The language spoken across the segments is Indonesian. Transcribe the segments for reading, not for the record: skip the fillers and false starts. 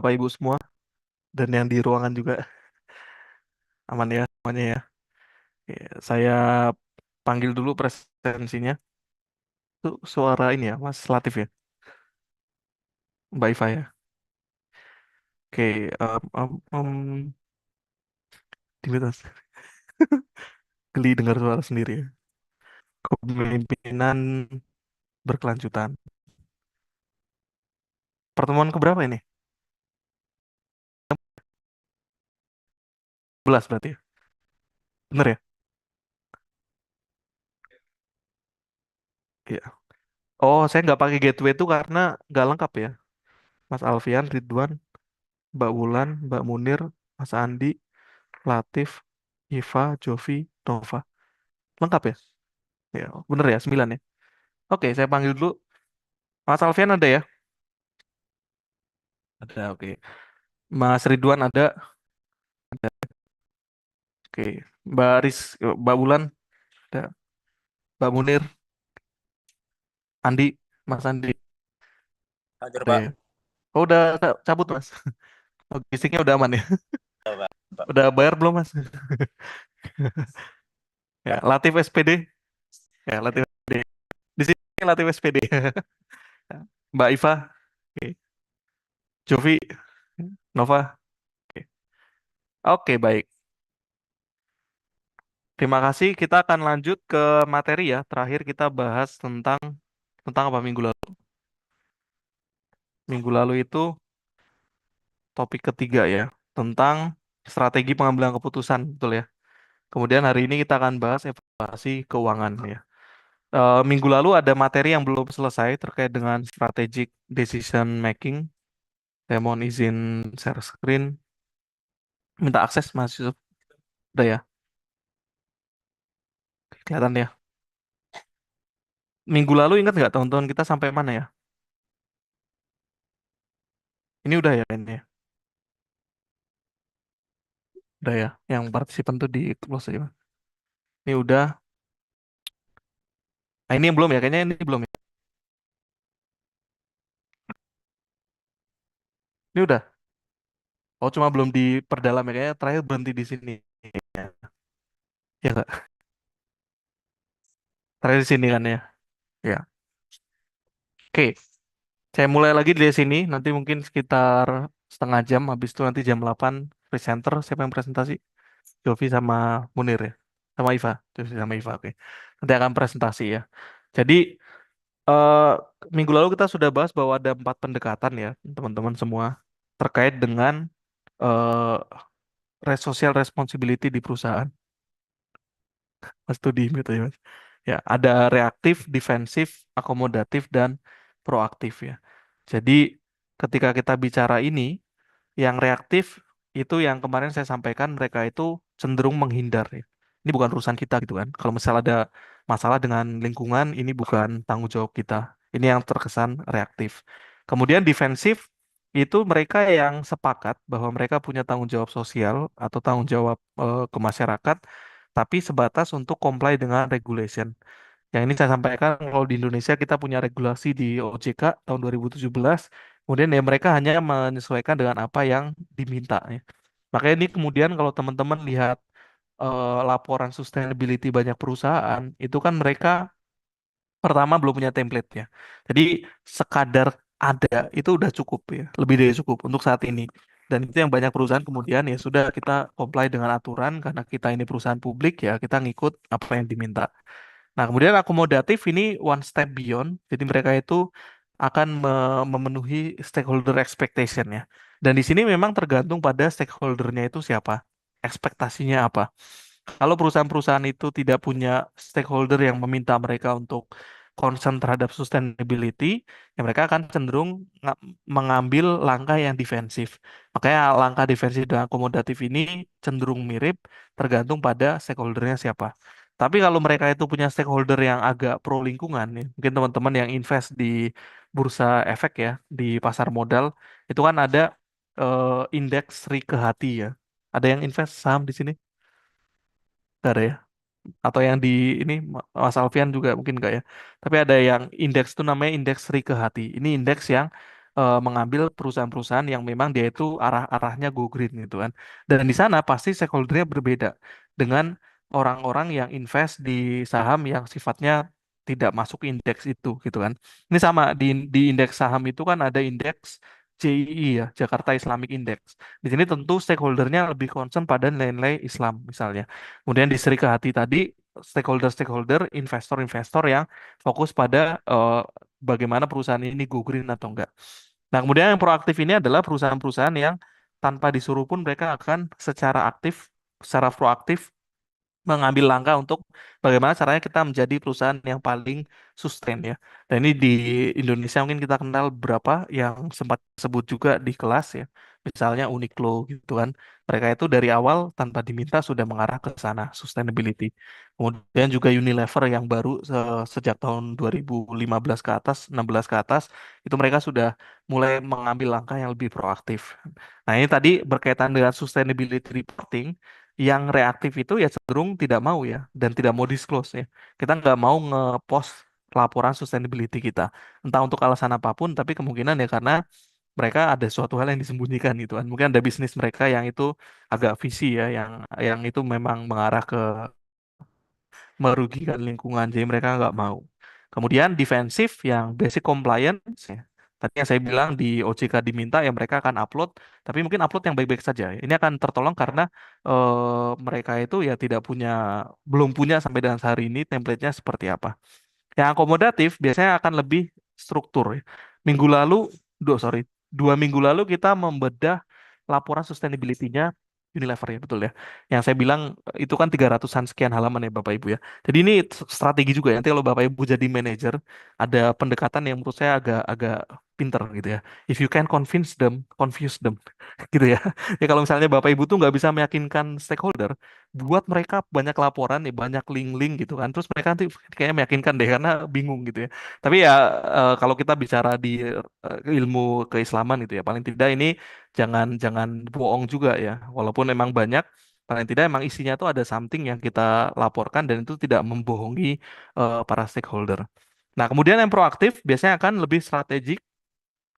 Bapak Ibu semua dan yang di ruangan juga aman ya semuanya ya. Oke, saya panggil dulu presensinya. Itu suara ini ya, Mas Latif ya, Mbak Iva ya. Oke, di Mas. Geli dengar suara sendiri ya. Kepemimpinan berkelanjutan. Pertemuan keberapa ini? 11 berarti ya? Bener ya? Iya. Oh, saya nggak pakai gateway itu karena nggak lengkap ya. Mas Alfian, Ridwan, Mbak Wulan, Mbak Munir, Mas Andi, Latif, Iva, Jovi, Nova. Lengkap ya? Ya, bener ya, 9 ya. Oke, saya panggil dulu. Mas Alfian ada ya? Ada, oke. Mas Ridwan ada. Oke. Mbak Wulan ada. Mbak Munir, Andi, Mas Andi Hajar ada Pak. ya. Oh, udah cabut, Mas. Logistiknya udah aman ya. Ya, Pak. Udah bayar belum, Mas? Ya, Latif SPD. Ya, Latif SPD. Di sini Latif SPD. Mbak Iva, oke. Jovi, Nova. Oke, oke, baik. Terima kasih. Kita akan lanjut ke materi ya. Terakhir kita bahas tentang apa minggu lalu. Minggu lalu itu topik ketiga ya, tentang strategi pengambilan keputusan, betul ya. Kemudian hari ini kita akan bahas evaluasi keuangan ya. Minggu lalu ada materi yang belum selesai terkait dengan strategic decision making. Saya mohon izin share screen. Minta akses Mas Yusuf. Udah ya, kelihatan ya. Minggu lalu ingat nggak teman-teman kita sampai mana ya? Ini udah ya ini ya. Udah ya. Yang partisipan tuh di close aja, Mas. Ini udah. Nah, ini yang belum ya. Kayaknya ini belum ya. Ini udah. Oh, cuma belum diperdalam ya. Kayaknya terakhir berhenti di sini. Ya nggak? Terakhir di sini kan ya. Ya. Oke. Saya mulai lagi dari sini. Nanti mungkin sekitar setengah jam. Habis itu nanti jam 8 presenter. Siapa yang presentasi? Jovi sama Munir ya. Sama Iva. Jovi sama Iva. Oke. Nanti akan presentasi ya. Jadi eh, minggu lalu kita sudah bahas bahwa ada 4 pendekatan ya, teman-teman semua, terkait dengan eh, social responsibility di perusahaan. Mas tuh di mute ya, Mas. Ya, ada reaktif, defensif, akomodatif, dan proaktif ya. Jadi ketika kita bicara ini, yang reaktif itu yang kemarin saya sampaikan mereka itu cenderung menghindar ya. Ini bukan urusan kita gitu kan. Kalau misalnya ada masalah dengan lingkungan, ini bukan tanggung jawab kita. Ini yang terkesan reaktif. Kemudian defensif itu mereka yang sepakat bahwa mereka punya tanggung jawab sosial atau tanggung jawab ke masyarakat, tapi sebatas untuk comply dengan regulation. Yang ini saya sampaikan kalau di Indonesia kita punya regulasi di OJK tahun 2017, kemudian ya mereka hanya menyesuaikan dengan apa yang diminta ya. Makanya ini kemudian kalau teman-teman lihat laporan sustainability banyak perusahaan, itu kan mereka pertama belum punya template ya. Jadi sekadar ada itu udah cukup ya, lebih dari cukup untuk saat ini. Dan itu yang banyak perusahaan kemudian ya sudah kita comply dengan aturan karena kita ini perusahaan publik ya kita ngikut apa yang diminta. Nah, kemudian akomodatif ini one step beyond. Jadi mereka itu akan memenuhi stakeholder expectation ya. Dan di sini memang tergantung pada stakeholdernya itu siapa, ekspektasinya apa. Kalau perusahaan-perusahaan itu tidak punya stakeholder yang meminta mereka untuk concern terhadap sustainability, ya mereka akan cenderung mengambil langkah yang defensif. Makanya langkah defensif dan akomodatif ini cenderung mirip tergantung pada stakeholdernya siapa. Tapi kalau mereka itu punya stakeholder yang agak pro lingkungan, ya, mungkin teman-teman yang invest di bursa efek ya, di pasar modal, itu kan ada indeks Rike Hati ya. Ada yang invest saham di sini? Nggak ada ya? Atau yang di ini Mas Alfian juga mungkin enggak ya. Tapi ada yang indeks itu namanya indeks Rike Hati. Ini indeks yang mengambil perusahaan-perusahaan yang memang dia itu arah-arahnya go green gitu kan. Dan di sana pasti stakeholdernya berbeda dengan orang-orang yang invest di saham yang sifatnya tidak masuk indeks itu gitu kan. Ini sama di indeks saham itu kan ada indeks JII ya, Jakarta Islamic Index. Di sini tentu stakeholdernya lebih concern pada nilai-nilai Islam misalnya. Kemudian di Serika Hati tadi stakeholder-stakeholder, investor-investor yang fokus pada bagaimana perusahaan ini go green atau enggak. Nah, kemudian yang proaktif ini adalah perusahaan-perusahaan yang tanpa disuruh pun mereka akan secara aktif, secara proaktif mengambil langkah untuk bagaimana caranya kita menjadi perusahaan yang paling sustain ya. Dan ini di Indonesia mungkin kita kenal beberapa yang sempat sebut juga di kelas ya. Misalnya Uniqlo gitu kan. Mereka itu dari awal tanpa diminta sudah mengarah ke sana, sustainability. Kemudian juga Unilever yang baru sejak tahun 2015 ke atas, 16 ke atas, itu mereka sudah mulai mengambil langkah yang lebih proaktif. Nah, ini tadi berkaitan dengan sustainability reporting yang reaktif itu ya cenderung tidak mau ya dan tidak mau disclose ya. Kita nggak mau nge-post laporan sustainability kita. Entah untuk alasan apapun, tapi kemungkinan ya karena mereka ada suatu hal yang disembunyikan gitu kan. Mungkin ada bisnis mereka yang itu agak visi ya, yang itu memang mengarah ke merugikan lingkungan, jadi mereka nggak mau. Kemudian defensif yang basic compliance, ya. Tadi yang saya bilang di OJK diminta ya mereka akan upload, tapi mungkin upload yang baik-baik saja. Ini akan tertolong karena mereka itu ya tidak punya, belum punya sampai dengan hari ini template-nya seperti apa. Yang akomodatif biasanya akan lebih struktur ya. Minggu lalu, sorry, 2 minggu lalu kita membedah laporan sustainability-nya Unilever ya, betul ya. Yang saya bilang itu kan 300-an sekian halaman ya Bapak Ibu ya. Jadi ini strategi juga ya. Nanti kalau Bapak Ibu jadi manajer, ada pendekatan yang menurut saya agak agak pinter gitu ya. If you can convince them, confuse them gitu ya. Ya kalau misalnya Bapak Ibu tuh nggak bisa meyakinkan stakeholder, buat mereka banyak laporan nih, banyak link-link gitu kan. Terus mereka nanti kayaknya meyakinkan deh karena bingung gitu ya. Tapi ya kalau kita bicara di ilmu keislaman gitu ya, paling tidak ini jangan jangan bohong juga ya. Walaupun memang banyak, paling tidak emang isinya tuh ada something yang kita laporkan dan itu tidak membohongi para stakeholder. Nah, kemudian yang proaktif biasanya akan lebih strategik,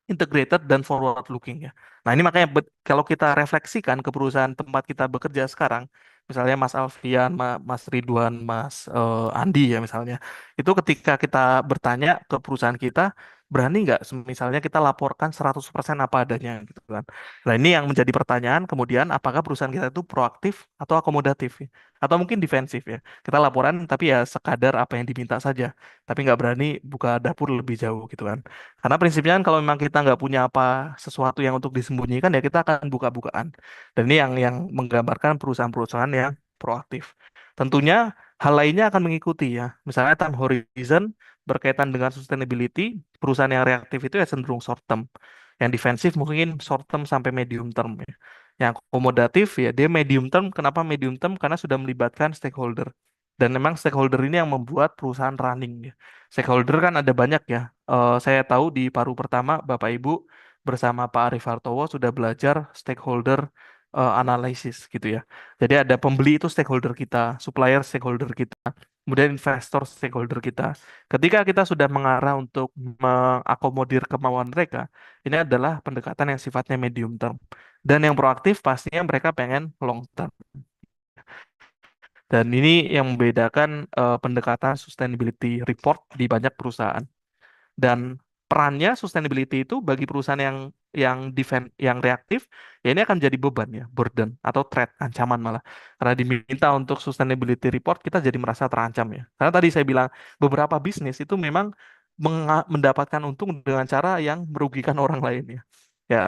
integrated dan forward looking ya. Nah, ini makanya kalau kita refleksikan ke perusahaan tempat kita bekerja sekarang, misalnya Mas Alfian, Mas Ridwan, Mas Andi ya misalnya, itu ketika kita bertanya ke perusahaan kita, berani nggak misalnya kita laporkan 100% apa adanya gitu kan. Nah, ini yang menjadi pertanyaan kemudian apakah perusahaan kita itu proaktif atau akomodatif ya? Atau mungkin defensif ya. Kita laporan tapi ya sekadar apa yang diminta saja, tapi nggak berani buka dapur lebih jauh gitu kan. Karena prinsipnya kan kalau memang kita nggak punya apa sesuatu yang untuk disembunyikan ya kita akan buka-bukaan. Dan ini yang menggambarkan perusahaan-perusahaan yang proaktif. Tentunya hal lainnya akan mengikuti ya. Misalnya time horizon berkaitan dengan sustainability, perusahaan yang reaktif itu ya cenderung short term. Yang defensif mungkin short term sampai medium term ya. Yang akomodatif ya dia medium term. Kenapa medium term? Karena sudah melibatkan stakeholder. Dan memang stakeholder ini yang membuat perusahaan running ya. Stakeholder kan ada banyak ya. Saya tahu di paru pertama Bapak Ibu bersama Pak Arif Hartowo sudah belajar stakeholder analisis gitu ya. Jadi ada pembeli itu stakeholder kita, supplier stakeholder kita, kemudian investor stakeholder kita. Ketika kita sudah mengarah untuk mengakomodir kemauan mereka, ini adalah pendekatan yang sifatnya medium term. Dan yang proaktif pastinya mereka pengen long term. Dan ini yang membedakan pendekatan sustainability report di banyak perusahaan. Dan perannya sustainability itu bagi perusahaan yang reaktif ya ini akan jadi beban ya, burden atau threat, ancaman malah. Karena diminta untuk sustainability report kita jadi merasa terancam ya. Karena tadi saya bilang beberapa bisnis itu memang mendapatkan untung dengan cara yang merugikan orang lain ya. Ya,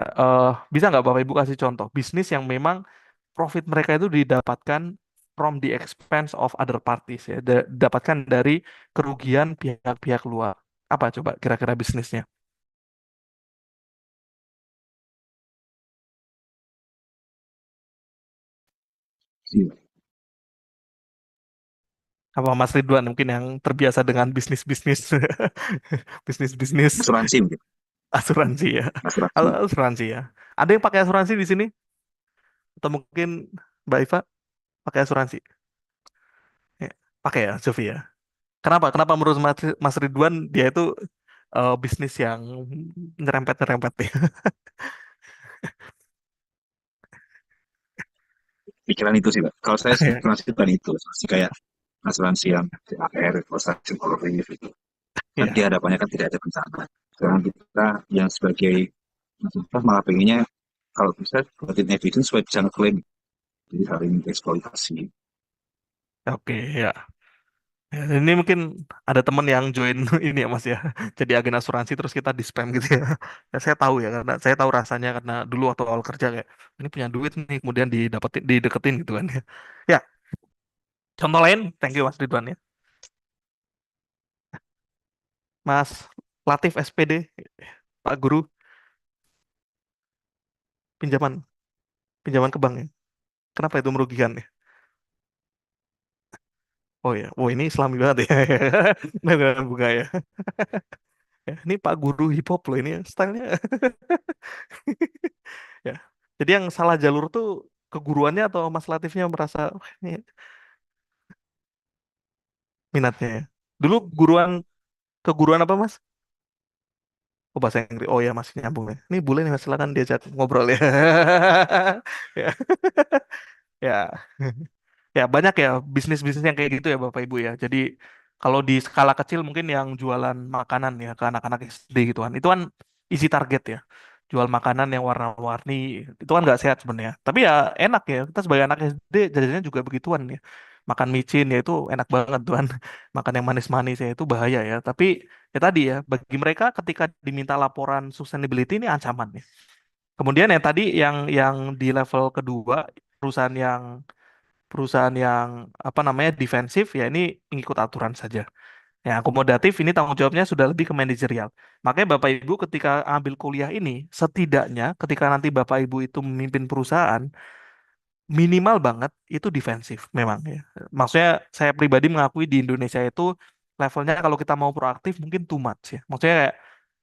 bisa nggak Bapak Ibu kasih contoh bisnis yang memang profit mereka itu didapatkan from the expense of other parties ya, didapatkan dari kerugian pihak-pihak luar. Apa coba kira-kira bisnisnya? Iya. Apa Mas Ridwan mungkin yang terbiasa dengan bisnis-bisnis bisnis-bisnis Asuransi mungkin, asuransi ya. asuransi. Asuransi ya. Ada yang pakai asuransi di sini? Atau mungkin Mbak Iva pakai asuransi? Ya, pakai ya, Sofi ya. Kenapa? Kenapa menurut Mas Ridwan dia itu bisnis yang nyerempet-nyerempet ya. Pikiran itu sih, Pak. Kalau saya sih Ya, asuransi bukan itu, asuransi kayak asuransi yang THR, asuransi kolektif itu. Kan di iya. hadapannya kan tidak ada bencana. Sekarang kita yang sebagai nasabah malah pengennya kalau bisa buatin evidence supaya bisa ngeklaim. Jadi saling eksploitasi. Oke, ya. Ya, ini mungkin ada temen yang join ini ya Mas ya. Jadi agen asuransi terus kita di spam gitu ya. Ya, saya tahu ya karena saya tahu rasanya karena dulu waktu awal kerja kayak ini punya duit nih kemudian didapetin dideketin gitu kan ya. Ya, contoh lain, thank you Mas Ridwan ya. Mas Latif SPD, Pak Guru, pinjaman pinjaman ke bank ya. Kenapa itu merugikan ya? Oh ya, oh ini Islami banget ya. Nah, bunga ya. Ya, ini Pak Guru hip hop loh ini stylenya. Ya. Jadi yang salah jalur tuh keguruannya atau Mas Latifnya merasa "Wah, ini minatnya ya. Dulu keguruan apa Mas? Oh bahasa Inggris. Oh ya masih nyambung ya. Ini boleh nih Mas silakan diajak ngobrol ya. Ya. Ya. Ya banyak ya bisnis-bisnis yang kayak gitu ya Bapak Ibu ya. Jadi kalau di skala kecil mungkin yang jualan makanan ya ke anak-anak SD gitu kan. Itu kan isi target ya. Jual makanan yang warna-warni itu kan nggak sehat sebenarnya. Tapi ya enak ya. Kita sebagai anak SD jajannya juga begituan ya. Makan micin ya itu enak banget tuh kan. Makan yang manis-manis ya itu bahaya ya. Tapi ya tadi ya bagi mereka ketika diminta laporan sustainability ini ancaman ya. Kemudian yang tadi yang di level kedua perusahaan yang apa namanya defensif ya ini mengikut aturan saja. Yang akomodatif ini tanggung jawabnya sudah lebih ke manajerial. Makanya Bapak Ibu ketika ambil kuliah ini, setidaknya ketika nanti Bapak Ibu itu memimpin perusahaan, minimal banget itu defensif memang ya. Maksudnya saya pribadi mengakui di Indonesia itu levelnya kalau kita mau proaktif mungkin too much ya. Maksudnya kayak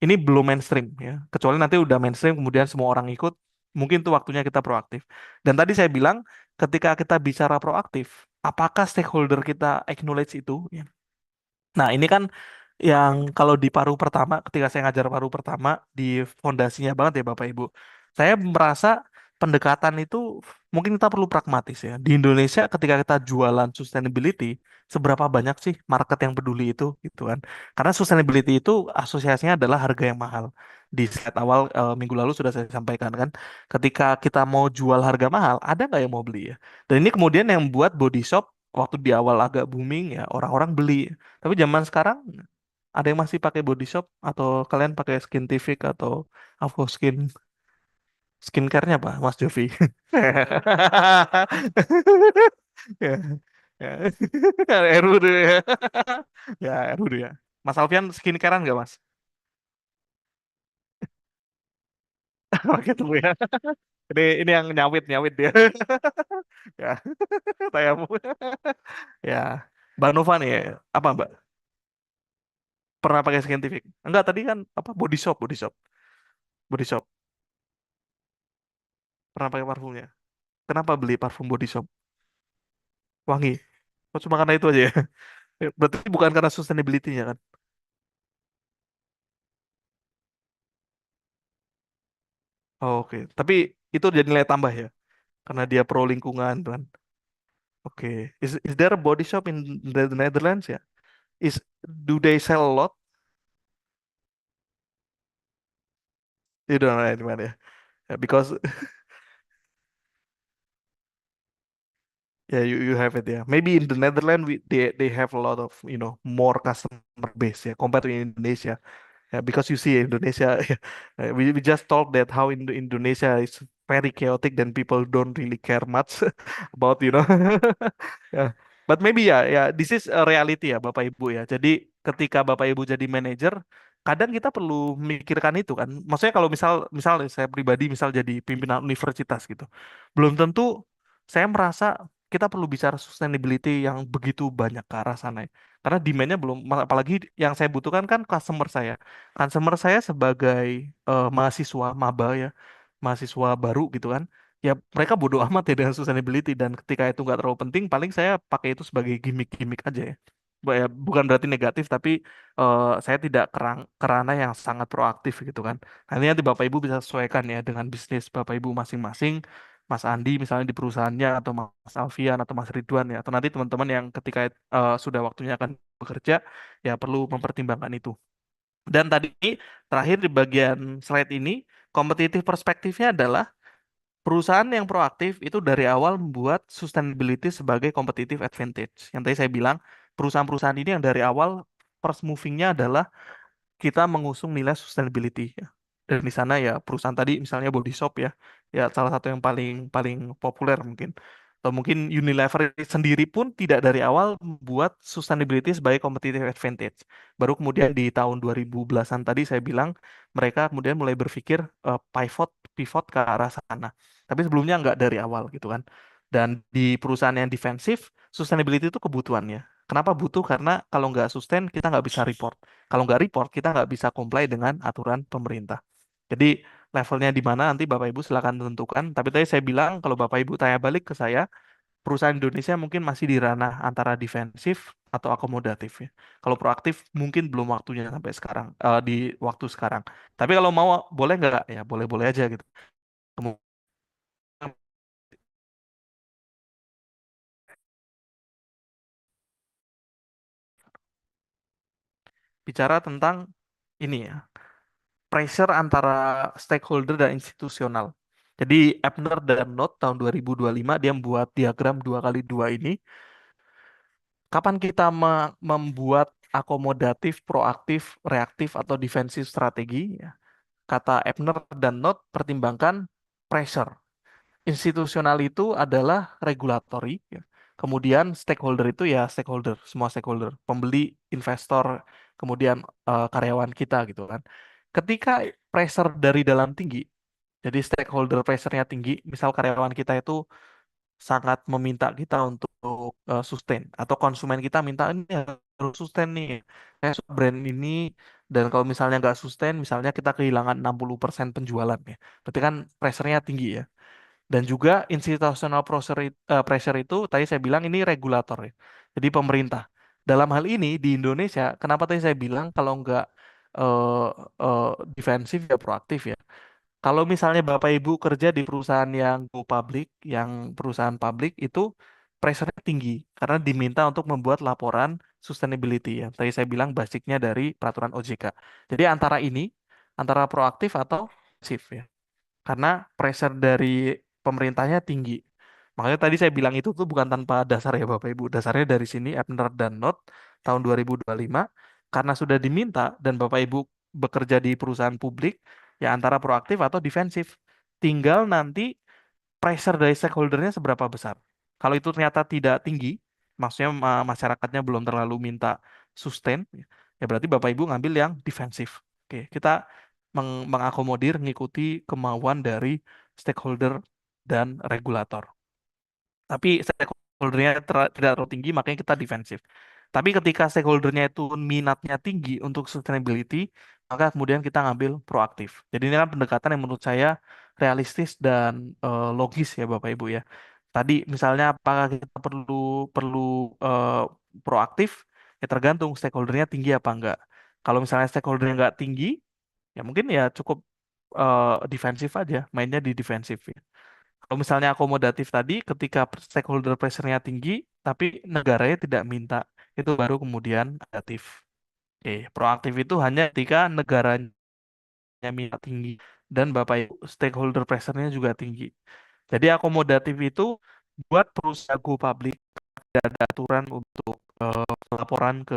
ini belum mainstream ya. Kecuali nanti udah mainstream kemudian semua orang ikut, mungkin itu waktunya kita proaktif. Dan tadi saya bilang ketika kita bicara proaktif, apakah stakeholder kita acknowledge itu? Ya. Nah, ini kan yang kalau di paru pertama, ketika saya ngajar paru pertama di fondasinya banget ya Bapak Ibu. Saya merasa pendekatan itu mungkin kita perlu pragmatis ya. Di Indonesia ketika kita jualan sustainability, seberapa banyak sih market yang peduli itu gitu kan. Karena sustainability itu asosiasinya adalah harga yang mahal. Di slide awal minggu lalu sudah saya sampaikan kan, ketika kita mau jual harga mahal, ada nggak yang mau beli ya? Dan ini kemudian yang membuat body shop waktu di awal agak booming ya, orang-orang beli. Tapi zaman sekarang ada yang masih pakai body shop atau kalian pakai Skintific atau Avoskin? Skincare-nya apa, Mas Jovi? Ya, ya. Eru dulu ya. Ya, Eru dulu ya. Mas Alfian skincarean nggak, Mas? Pakai dulu ya. Ini yang nyawit-nyawit dia. Ya, saya ya. Mbak Nova nih, ya. Apa Mbak? Pernah pakai Skintific? Enggak, tadi kan apa body shop. Pernah pakai parfumnya. Kenapa beli parfum body shop? Wangi. Oh, cuma karena itu aja ya. Berarti bukan karena sustainability-nya kan? Oh, oke. Tapi itu jadi nilai tambah ya, karena dia pro lingkungan kan. Oke. Is there a body shop in the Netherlands ya? Do they sell a lot? You don't know anyone ya. Yeah, because yeah, you have it ya. Maybe in the Netherlands they have a lot of more customer base ya compared to Indonesia. Yeah, because you see Indonesia, we just talked that how Indonesia is very chaotic and people don't really care much about yeah. But maybe ya, this is a reality ya Bapak Ibu ya. Jadi ketika Bapak Ibu jadi manajer, kadang kita perlu memikirkan itu kan. Maksudnya kalau misal saya pribadi misal jadi pimpinan universitas gitu, belum tentu saya merasa kita perlu bicara sustainability yang begitu banyak ke arah sana ya. Karena demand-nya belum, apalagi yang saya butuhkan kan customer saya. Customer saya sebagai mahasiswa maba ya, mahasiswa baru gitu kan. Ya mereka bodoh amat ya dengan sustainability dan ketika itu nggak terlalu penting, paling saya pakai itu sebagai gimmick-gimmick aja ya. bukan berarti negatif, tapi saya tidak kerana yang sangat proaktif gitu kan. Nanti Bapak Ibu bisa sesuaikan ya dengan bisnis Bapak Ibu masing-masing. Mas Andi misalnya di perusahaannya, atau Mas Alfian atau Mas Ridwan ya, atau nanti teman-teman yang ketika sudah waktunya akan bekerja ya perlu mempertimbangkan itu. Dan tadi terakhir di bagian slide ini, kompetitif perspektifnya adalah perusahaan yang proaktif itu dari awal membuat sustainability sebagai competitive advantage. Yang tadi saya bilang, perusahaan-perusahaan ini yang dari awal first moving-nya adalah kita mengusung nilai sustainability ya. Dan di sana ya perusahaan tadi misalnya Body Shop ya, ya salah satu yang paling paling populer mungkin. Atau mungkin Unilever sendiri pun tidak dari awal membuat sustainability sebagai competitive advantage. Baru kemudian di tahun 2010-an tadi saya bilang mereka kemudian mulai berpikir pivot pivot ke arah sana. Tapi sebelumnya nggak dari awal gitu kan. Dan di perusahaan yang defensif, sustainability itu kebutuhannya. Kenapa butuh? Karena kalau nggak sustain, kita nggak bisa report. Kalau nggak report, kita nggak bisa comply dengan aturan pemerintah. Jadi levelnya di mana nanti Bapak Ibu silakan tentukan. Tapi tadi saya bilang kalau Bapak Ibu tanya balik ke saya, perusahaan Indonesia mungkin masih di ranah antara defensif atau akomodatif ya. Kalau proaktif mungkin belum waktunya sampai sekarang, di waktu sekarang. Tapi kalau mau boleh nggak ya boleh-boleh aja gitu. Kemudian bicara tentang ini ya, pressure antara stakeholder dan institusional. Jadi Ebner dan Note tahun 2025 dia membuat diagram 2x2 ini. Kapan kita membuat akomodatif, proaktif, reaktif, atau defensif strategi? Ya. Kata Ebner dan Note pertimbangkan pressure. Institusional itu adalah regulatory. Ya. Kemudian stakeholder itu ya stakeholder, semua stakeholder, pembeli, investor, kemudian karyawan kita gitu kan. Ketika pressure dari dalam tinggi, jadi stakeholder pressure-nya tinggi, misal karyawan kita itu sangat meminta kita untuk sustain, atau konsumen kita minta ini harus sustain nih, kayak brand ini, dan kalau misalnya nggak sustain, misalnya kita kehilangan 60% penjualan ya, berarti kan pressure-nya tinggi ya. Dan juga institutional pressure itu tadi saya bilang ini regulator ya. Jadi pemerintah. Dalam hal ini di Indonesia, kenapa tadi saya bilang kalau nggak eh, defensif ya proaktif ya. Kalau misalnya Bapak Ibu kerja di perusahaan yang go public, yang perusahaan publik itu pressure-nya tinggi karena diminta untuk membuat laporan sustainability ya. Tadi saya bilang basicnya dari peraturan OJK. Jadi antara ini, antara proaktif atau pasif ya, karena pressure dari pemerintahnya tinggi. Makanya tadi saya bilang itu tuh bukan tanpa dasar ya Bapak Ibu. Dasarnya dari sini Ebner dan Not tahun 2025 karena sudah diminta dan Bapak Ibu bekerja di perusahaan publik ya antara proaktif atau defensif. Tinggal nanti pressure dari stakeholdernya seberapa besar. Kalau itu ternyata tidak tinggi, maksudnya masyarakatnya belum terlalu minta sustain, ya berarti Bapak Ibu ngambil yang defensif. Oke, kita mengakomodir, mengikuti kemauan dari stakeholder dan regulator. Tapi stakeholdernya tidak terlalu tinggi, makanya kita defensif. Tapi ketika stakeholdernya itu minatnya tinggi untuk sustainability, maka kemudian kita ngambil proaktif. Jadi ini kan pendekatan yang menurut saya realistis dan logis ya Bapak Ibu ya. Tadi misalnya apakah kita perlu perlu eh, proaktif? Ya tergantung stakeholdernya tinggi apa enggak. Kalau misalnya stakeholdernya enggak tinggi, ya mungkin ya cukup defensif aja, mainnya di defensif ya. Kalau misalnya akomodatif tadi, ketika stakeholder pressure-nya tinggi, tapi negaranya tidak minta, itu baru kemudian adaptif. Oke, proaktif itu hanya ketika negaranya minta tinggi dan Bapak Ibu stakeholder pressure-nya juga tinggi. Jadi akomodatif itu buat perusahaan go public ada aturan untuk laporan ke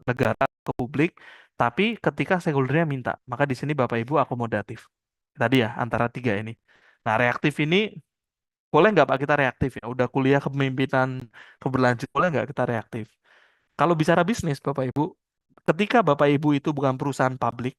negara, ke publik, tapi ketika stakeholder-nya minta, maka di sini Bapak Ibu akomodatif. Tadi ya antara tiga ini. Nah, reaktif ini boleh nggak Pak kita reaktif ya? Udah kuliah kepemimpinan keberlanjutan, boleh nggak kita reaktif? Kalau bicara bisnis, Bapak Ibu, ketika Bapak Ibu itu bukan perusahaan publik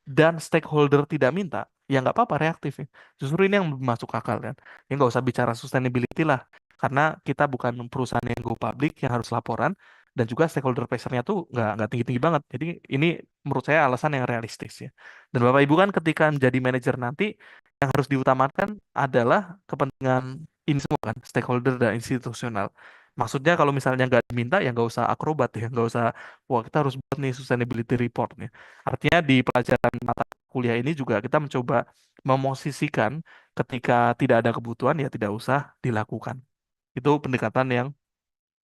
dan stakeholder tidak minta, ya nggak apa-apa reaktif ya. Justru ini yang masuk akal kan. Ya nggak usah bicara sustainability lah, karena kita bukan perusahaan yang go public yang harus laporan dan juga stakeholder pressure-nya tuh nggak tinggi-tinggi banget. Jadi ini menurut saya alasan yang realistis ya. Dan Bapak Ibu kan ketika menjadi manajer nanti yang harus diutamakan adalah kepentingan ini semua kan, stakeholder dan institusional. Maksudnya kalau misalnya nggak diminta ya nggak usah akrobat ya, nggak usah, wah kita harus buat nih sustainability report nih. Artinya di pelajaran mata kuliah ini juga kita mencoba memosisikan ketika tidak ada kebutuhan ya tidak usah dilakukan. Itu pendekatan yang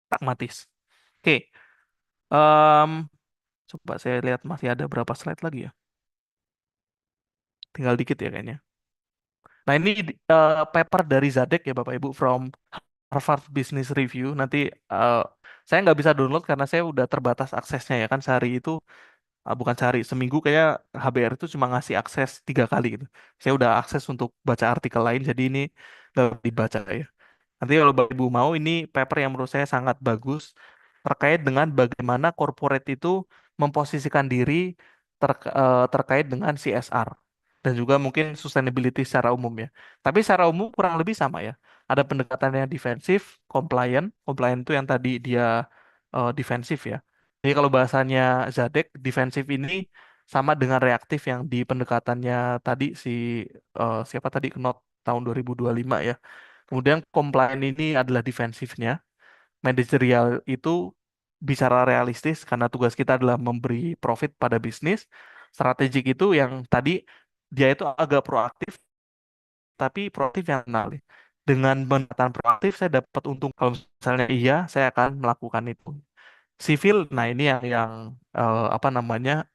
pragmatis. Oke, em, coba saya lihat masih ada berapa slide lagi ya. Tinggal dikit ya kayaknya. Nah ini paper dari Zadek ya Bapak Ibu from Harvard Business Review. Nanti eh, saya nggak bisa download karena saya udah terbatas aksesnya ya kan sehari itu, bukan sehari, seminggu kayak HBR itu cuma ngasih akses 3 kali gitu. Saya udah akses untuk baca artikel lain jadi ini nggak dibaca ya. Nanti kalau Bapak Ibu mau, ini paper yang menurut saya sangat bagus terkait dengan bagaimana corporate itu memposisikan diri terkait dengan CSR dan juga mungkin sustainability secara umum ya. Tapi secara umum kurang lebih sama ya. Ada pendekatannya defensif, compliant. Compliant itu yang tadi dia defensif ya. Jadi kalau bahasanya Zadek, defensif ini sama dengan reaktif yang di pendekatannya tadi si siapa tadi Knot tahun 2025 ya. Kemudian compliant ini adalah defensifnya. Manajerial itu bicara realistis karena tugas kita adalah memberi profit pada bisnis. Strategik itu yang tadi dia itu agak proaktif, tapi proaktif yang kenal. Dengan pendekatan proaktif saya dapat untung kalau misalnya iya saya akan melakukan itu. Sivil, nah ini yang apa namanya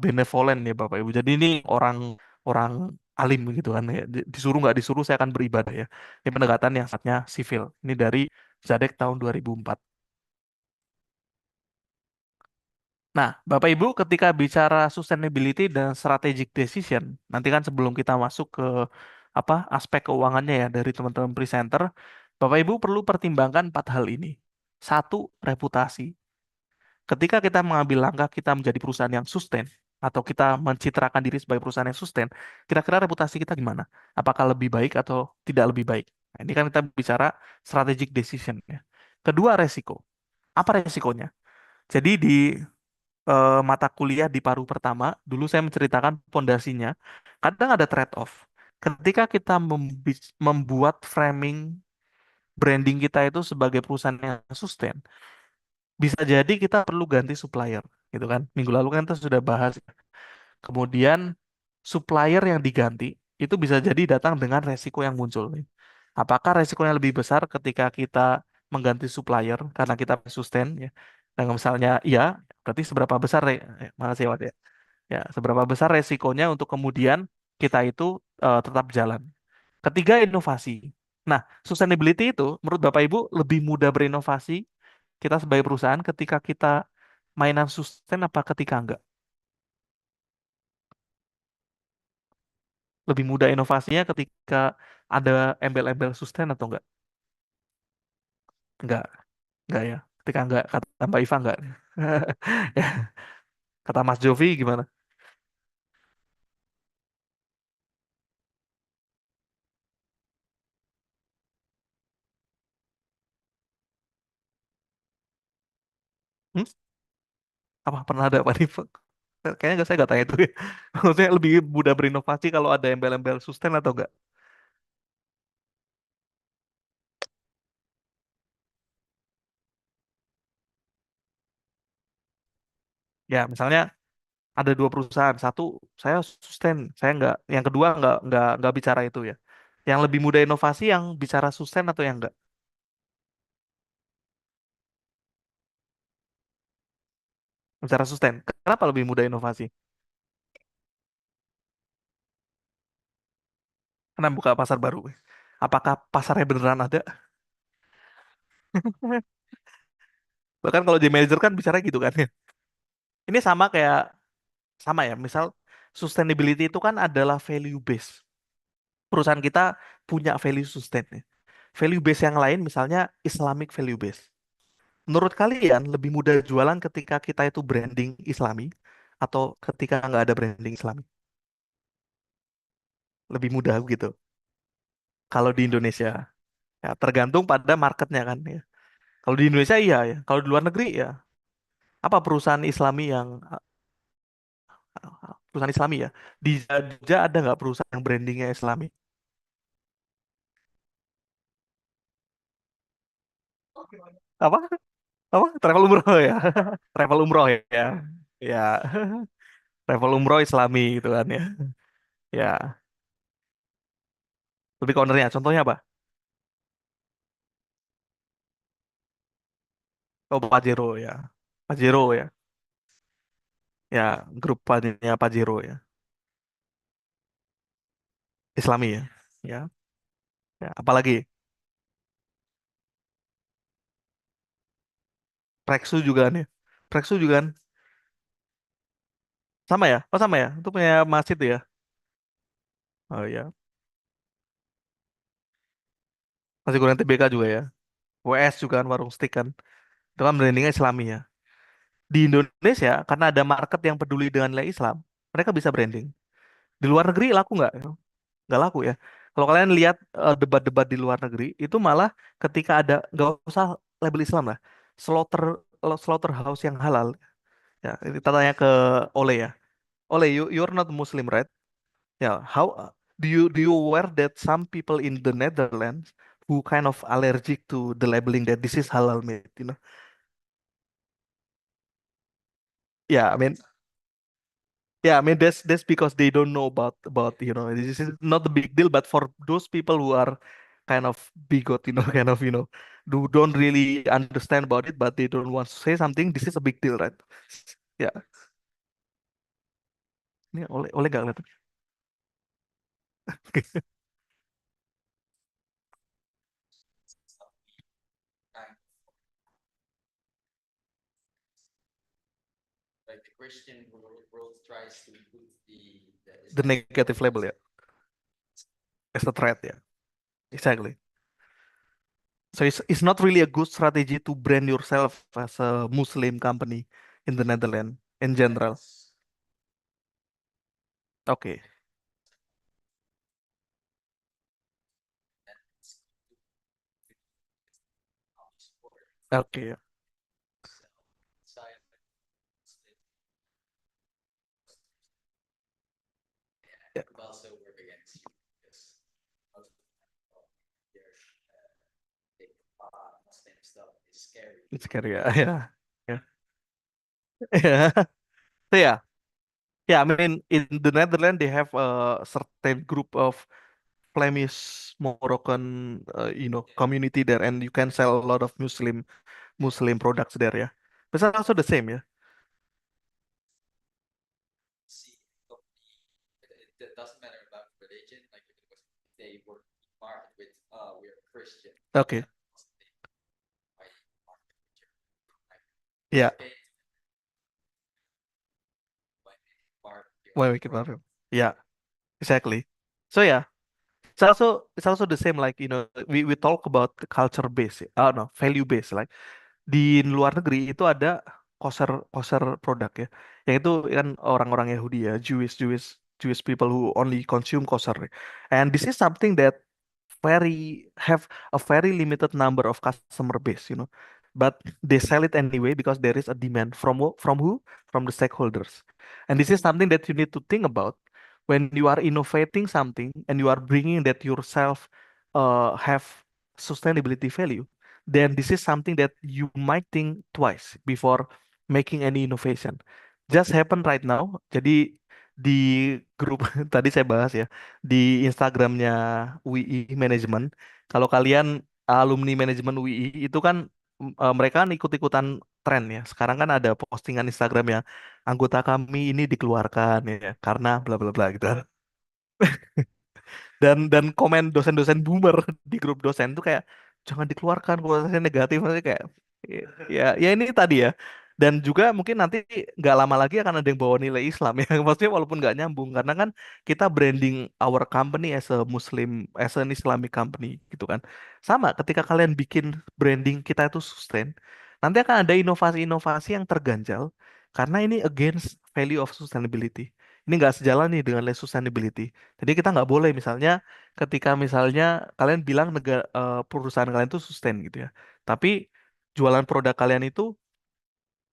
benevolent ya Bapak Ibu. Jadi ini orang orang alim gitu kan ya. Disuruh nggak disuruh saya akan beribadah ya. Ini pendekatan yang sifatnya sivil. Ini dari Zadek tahun 2004. Nah, Bapak Ibu ketika bicara sustainability dan strategic decision, nanti kan sebelum kita masuk ke apa aspek keuangannya ya dari teman-teman presenter, Bapak Ibu perlu pertimbangkan 4 hal ini. Satu, reputasi. Ketika kita mengambil langkah kita menjadi perusahaan yang sustain atau kita mencitrakan diri sebagai perusahaan yang sustain, kira-kira reputasi kita gimana? Apakah lebih baik atau tidak lebih baik? Nah, ini kan kita bicara strategic decision ya. Kedua, resiko. Apa resikonya? Jadi di mata kuliah di paruh pertama, dulu saya menceritakan pondasinya. Kadang ada trade-off. Ketika kita membuat framing branding kita itu sebagai perusahaan yang sustain, bisa jadi kita perlu ganti supplier, gitu kan? Minggu lalu kan kita sudah bahas. Kemudian supplier yang diganti itu bisa jadi datang dengan resiko yang muncul. Apakah resikonya lebih besar ketika kita mengganti supplier karena kita sustain ya? Dan misalnya iya, berarti seberapa besar makasih ya, Wak, ya. Ya, seberapa besar resikonya untuk kemudian kita itu tetap jalan. Ketiga, inovasi. Nah, sustainability itu menurut Bapak Ibu lebih mudah berinovasi kita sebagai perusahaan ketika kita mainan sustain apa ketika enggak? Lebih mudah inovasinya ketika ada embel-embel sustain atau enggak? Enggak, enggak ya. Ketika enggak, kata Mbak Iva enggak. Ya, kata Mas Jovi gimana? Hmm? Apa pernah ada Pak Diva? Kayaknya enggak, saya enggak tanya itu ya. Maksudnya lebih mudah berinovasi kalau ada embel-embel sustain atau enggak? Ya, misalnya ada dua perusahaan, satu saya sustain, saya enggak, yang kedua enggak bicara itu ya. Yang lebih mudah inovasi yang bicara sustain atau yang enggak? Bicara sustain. Kenapa lebih mudah inovasi? Karena buka pasar baru. Apakah pasarnya beneran ada? Bahkan kalau jadi manajer kan bicara gitu kan ya. Ini sama kayak, sama ya. Misal sustainability itu kan adalah value base. Perusahaan kita punya value sustain ya. Value base yang lain misalnya Islamic value base. Menurut kalian lebih mudah jualan ketika kita itu branding Islami atau ketika nggak ada branding Islami? Lebih mudah gitu. Kalau di Indonesia, ya tergantung pada marketnya kan ya. Kalau di Indonesia iya ya. Kalau di luar negeri ya. Apa perusahaan Islami yang perusahaan Islami ya? Di Jogja ada nggak perusahaan yang brandingnya Islami? Apa? Apa? Travel umroh ya. Travel umroh ya. Ya, travel umroh Islami gitu kan ya. Ya, lebih ke ownernya. Contohnya apa? Oh, Pajero ya. Pajero ya. Ya, grup Pajero ya. Islami ya. Ya, ya. Apalagi Preksu juga kan ya. Preksu juga kan. Sama ya? Oh, sama ya. Itu punya masjid ya. Oh ya. Masih kurang TBK juga ya. WS juga kan warung steak kan. Itu kan brandingnya Islami ya. Di Indonesia karena ada market yang peduli dengan nilai Islam, mereka bisa branding. Di luar negeri laku nggak? Nggak laku ya. Kalau kalian lihat debat-debat di luar negeri, itu malah ketika ada nggak usah label Islam lah, slaughter slaughterhouse yang halal. Ya, ini kita tanya ke Ole ya. Ole, you're not Muslim, right? Ya, how do you aware that some people in the Netherlands who kind of allergic to the labeling that this is halal meat, you know? Yeah, I mean, yeah, I mean that's because they don't know about this is not a big deal, but for those people who are kind of bigot, kind of who don't really understand about it, but they don't want to say something. This is a big deal, right? Ya, ini oleh nggak kelihatan. The negative label ya, as a threat ya, exactly. So it's not really a good strategy to brand yourself as a Muslim company in the Netherlands in general. Okay, okay, yeah, it's scary, yeah, yeah, yeah. Yeah. So yeah, yeah. I mean, in the Netherlands, they have a certain group of Flemish Moroccan, community there, and you can sell a lot of Muslim products there. Yeah, but it's also the same. Yeah. Okay. Yeah. Why we keep laughing? Yeah. Exactly. So yeah, it's also the same. Like we talk about the culture base. Oh no, value base. Like di luar negeri itu ada koser koser produk ya, yang itu kan orang-orang Yahudi ya, Jewish Jewish Jewish people who only consume koser, and this is something that have a very limited number of customer base, but they sell it anyway because there is a demand from who? From the stakeholders, and this is something that you need to think about when you are innovating something and you are bringing that yourself have sustainability value, then this is something that you might think twice before making any innovation. Just happen right now. Jadi di grup tadi saya bahas ya, di Instagramnya WI Management. Kalau kalian alumni manajemen WI itu kan mereka kan ikut-ikutan tren ya. Sekarang kan ada postingan Instagram ya, anggota kami ini dikeluarkan ya karena bla bla bla gitu. Dan komen dosen-dosen boomer di grup dosen tuh kayak jangan dikeluarkan konotasinya negatif, nanti kayak ya ya ini tadi ya. Dan juga mungkin nanti nggak lama lagi akan ada yang bawa nilai Islam ya. Maksudnya walaupun nggak nyambung karena kan kita branding our company as a Muslim, as an Islamic company gitu kan. Sama ketika kalian bikin branding kita itu sustain, nanti akan ada inovasi-inovasi yang terganjal karena ini against value of sustainability. Ini nggak sejalan nih dengan nilai sustainability. Jadi kita nggak boleh misalnya ketika misalnya kalian bilang perusahaan kalian itu sustain gitu ya. Tapi jualan produk kalian itu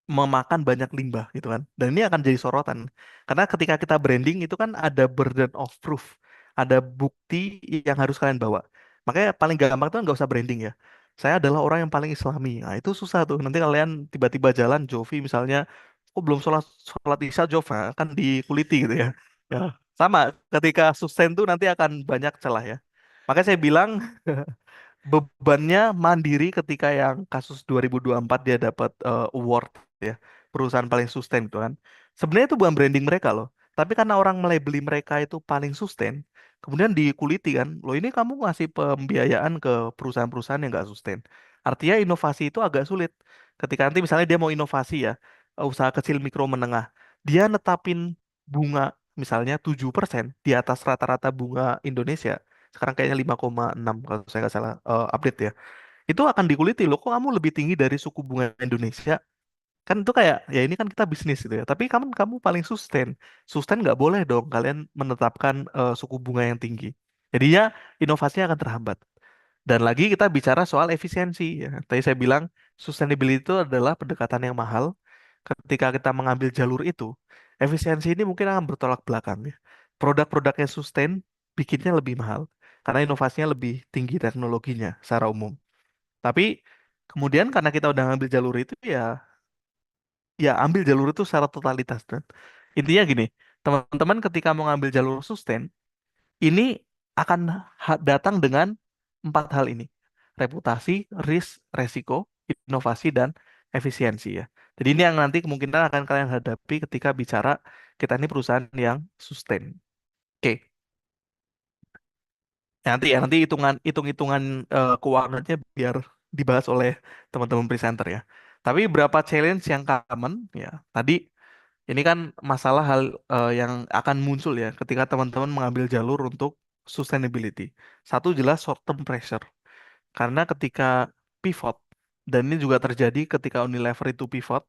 memakan banyak limbah gitu kan. Dan ini akan jadi sorotan. Karena ketika kita branding itu kan ada burden of proof. Ada bukti yang harus kalian bawa. Makanya paling gampang itu kan nggak usah branding ya. saya adalah orang yang paling Islami. Nah, itu susah tuh. Nanti kalian tiba-tiba jalan, Jovi misalnya, kok belum sholat sholat Isya, Jov, nah, kan dikuliti gitu ya. Ya, sama. Ketika sustain tuh nanti akan banyak celah ya. Makanya saya bilang bebannya Mandiri ketika yang kasus 2024 dia dapat award ya, perusahaan paling sustain gitu kan. Sebenarnya itu bukan branding mereka loh, tapi karena orang melabeli mereka itu paling sustain, kemudian dikuliti kan, loh ini kamu ngasih pembiayaan ke perusahaan-perusahaan yang nggak sustain. Artinya inovasi itu agak sulit. Ketika nanti misalnya dia mau inovasi ya, usaha kecil mikro menengah, dia netapin bunga misalnya 7% di atas rata-rata bunga Indonesia. Sekarang kayaknya 5,6 kalau saya nggak salah update ya. Itu akan dikuliti loh, kok kamu lebih tinggi dari suku bunga Indonesia? Kan itu kayak, ya ini kan kita bisnis gitu ya. Tapi kamu paling sustain. Sustain nggak boleh dong kalian menetapkan suku bunga yang tinggi. Jadinya inovasinya akan terhambat. Dan lagi kita bicara soal efisiensi ya. Tadi saya bilang sustainability itu adalah pendekatan yang mahal. Ketika kita mengambil jalur itu, efisiensi ini mungkin akan bertolak belakang ya. Produk-produknya sustain bikinnya lebih mahal karena inovasinya lebih tinggi teknologinya secara umum. Tapi kemudian karena kita udah ngambil jalur itu ya, ya ambil jalur itu secara totalitas kan. Intinya gini, teman-teman ketika mau ngambil jalur sustain, ini akan datang dengan empat hal ini. Reputasi, risk, resiko, inovasi, dan efisiensi ya. Jadi ini yang nanti kemungkinan akan kalian hadapi ketika bicara kita ini perusahaan yang sustain. Oke, nanti hitung-hitungan keuangannya biar dibahas oleh teman-teman presenter ya. Tapi berapa challenge yang common ya. Tadi ini kan masalah hal yang akan muncul ya ketika teman-teman mengambil jalur untuk sustainability. Satu jelas short term pressure. Karena ketika pivot, dan ini juga terjadi ketika Unilever itu pivot,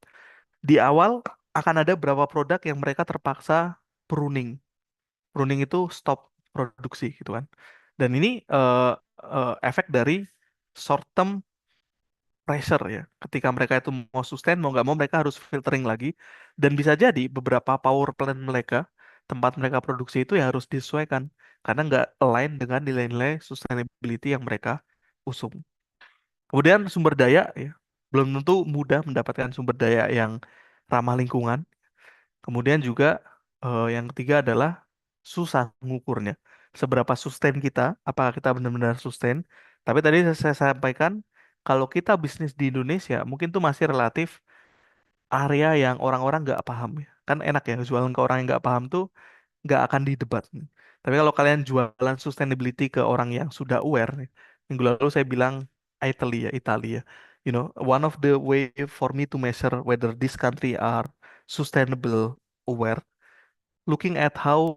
di awal akan ada beberapa produk yang mereka terpaksa pruning. Pruning itu stop produksi gitu kan. Dan ini efek dari short term pressure ya. Ketika mereka itu mau sustain, mau nggak mau mereka harus filtering lagi. Dan bisa jadi beberapa power plant mereka, tempat mereka produksi itu ya harus disesuaikan. Karena nggak align dengan nilai-nilai sustainability yang mereka usung. Kemudian sumber daya ya, belum tentu mudah mendapatkan sumber daya yang ramah lingkungan. Kemudian juga yang ketiga adalah susah mengukurnya. Seberapa sustain kita, apakah kita benar-benar sustain? Tapi tadi saya sampaikan, kalau kita bisnis di Indonesia, mungkin tuh masih relatif area yang orang-orang nggak paham ya. Kan enak ya, jualan ke orang yang nggak paham tuh nggak akan didebat. Tapi kalau kalian jualan sustainability ke orang yang sudah aware, nih, minggu lalu saya bilang Italia, Italia. You know, one of the way for me to measure whether this country are sustainable aware, looking at how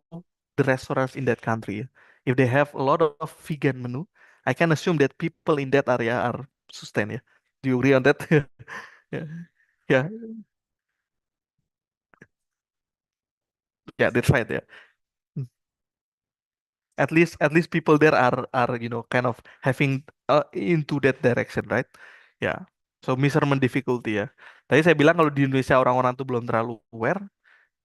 the restaurants in that country, if they have a lot of vegan menu, I can assume that people in that area are sustain. Ya. Do you agree on that? Yeah, yeah, yeah, that's right. Ya. At least people there are kind of having into that direction, right? Ya, so measurement difficulty ya. Tadi saya bilang kalau di Indonesia orang-orang tuh belum terlalu aware,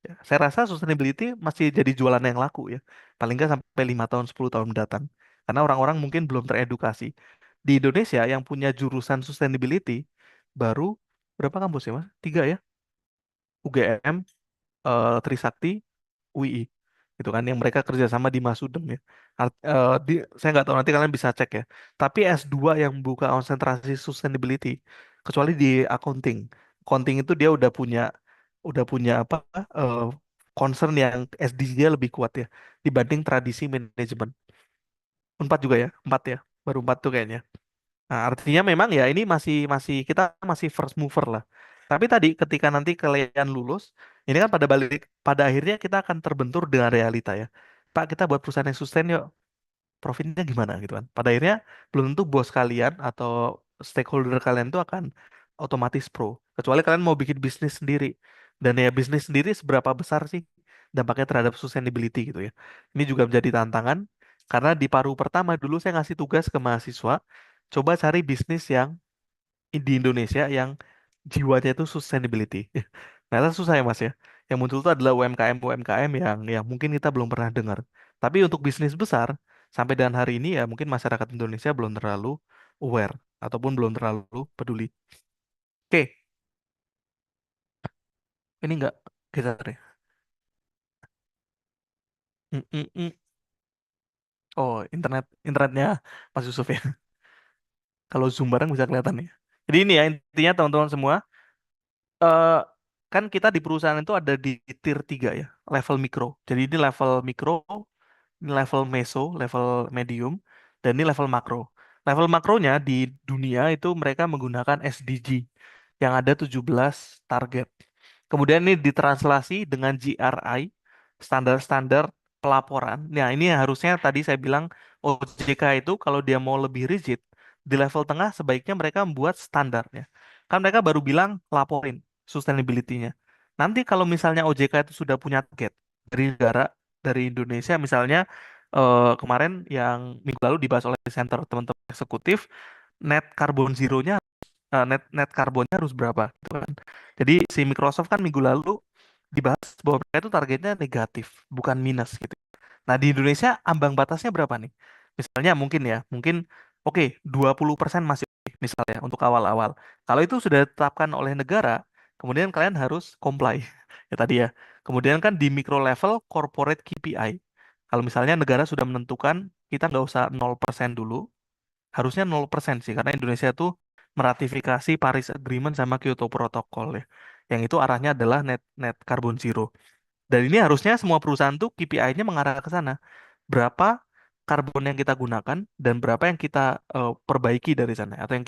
ya, saya rasa sustainability masih jadi jualan yang laku ya, paling nggak sampai 5 tahun 10 tahun mendatang, karena orang-orang mungkin belum teredukasi. Di Indonesia yang punya jurusan sustainability baru berapa kampus ya mas? Tiga ya, UGM, Trisakti, UI gitu kan yang mereka kerjasama di Masudem ya. Saya nggak tahu nanti kalian bisa cek ya. Tapi S2 yang buka konsentrasi sustainability kecuali di accounting. Accounting itu dia udah punya apa eh, concern yang SDG-nya lebih kuat ya dibanding tradisi manajemen. Empat juga ya, empat ya. Baru empat tuh kayaknya. Nah, artinya memang ya ini masih masih kita masih first mover lah. Tapi tadi ketika nanti kalian lulus, ini kan pada akhirnya kita akan terbentur dengan realita ya. Pak, kita buat perusahaan yang sustain yuk. Profitnya gimana gitu kan. Pada akhirnya belum tentu bos kalian atau stakeholder kalian itu akan otomatis pro. Kecuali kalian mau bikin bisnis sendiri. Dan ya bisnis sendiri seberapa besar sih dampaknya terhadap sustainability gitu ya. Ini juga menjadi tantangan karena di paruh pertama dulu saya ngasih tugas ke mahasiswa, coba cari bisnis yang di Indonesia yang jiwanya itu sustainability. Ternyata susah ya Mas ya. Yang muncul itu adalah UMKM yang mungkin kita belum pernah dengar. Tapi untuk bisnis besar sampai dengan hari ini ya mungkin masyarakat Indonesia belum terlalu aware. ataupun belum terlalu peduli. Oke, ini enggak geser ya. Mm, mm, mm. Oh, internetnya Mas Yusuf ya. Kalau Zoom bareng bisa kelihatan ya. Jadi ini ya intinya teman-teman semua, eh, kan kita di perusahaan itu ada di tier 3 ya, level mikro. Jadi ini level mikro, ini level meso, level medium, dan ini level makro. Level makronya di dunia itu mereka menggunakan SDG yang ada 17 target. Kemudian ini ditranslasi dengan GRI, standar-standar pelaporan. Nah, ini yang harusnya tadi saya bilang OJK itu kalau dia mau lebih rigid, di level tengah sebaiknya mereka membuat standarnya. Kan mereka baru bilang laporin sustainability-nya. Nanti kalau misalnya OJK itu sudah punya target dari negara, dari Indonesia misalnya, kemarin yang minggu lalu dibahas oleh center teman-teman eksekutif, net carbon zero-nya, net net karbonnya harus berapa gitu kan. Jadi si Microsoft kan minggu lalu dibahas bahwa mereka itu targetnya negatif, bukan minus gitu. Nah, di Indonesia ambang batasnya berapa nih? Misalnya mungkin ya, mungkin oke, 20% masih oke, misalnya untuk awal-awal. Kalau itu sudah ditetapkan oleh negara, kemudian kalian harus comply. Ya tadi ya. Kemudian kan di micro level corporate KPI. Kalau misalnya negara sudah menentukan kita nggak usah 0% dulu, harusnya 0% sih karena Indonesia itu meratifikasi Paris Agreement sama Kyoto Protocol ya. Yang itu arahnya adalah net net carbon zero. Dan ini harusnya semua perusahaan tuh KPI-nya mengarah ke sana. Berapa karbon yang kita gunakan dan berapa yang kita perbaiki dari sana atau yang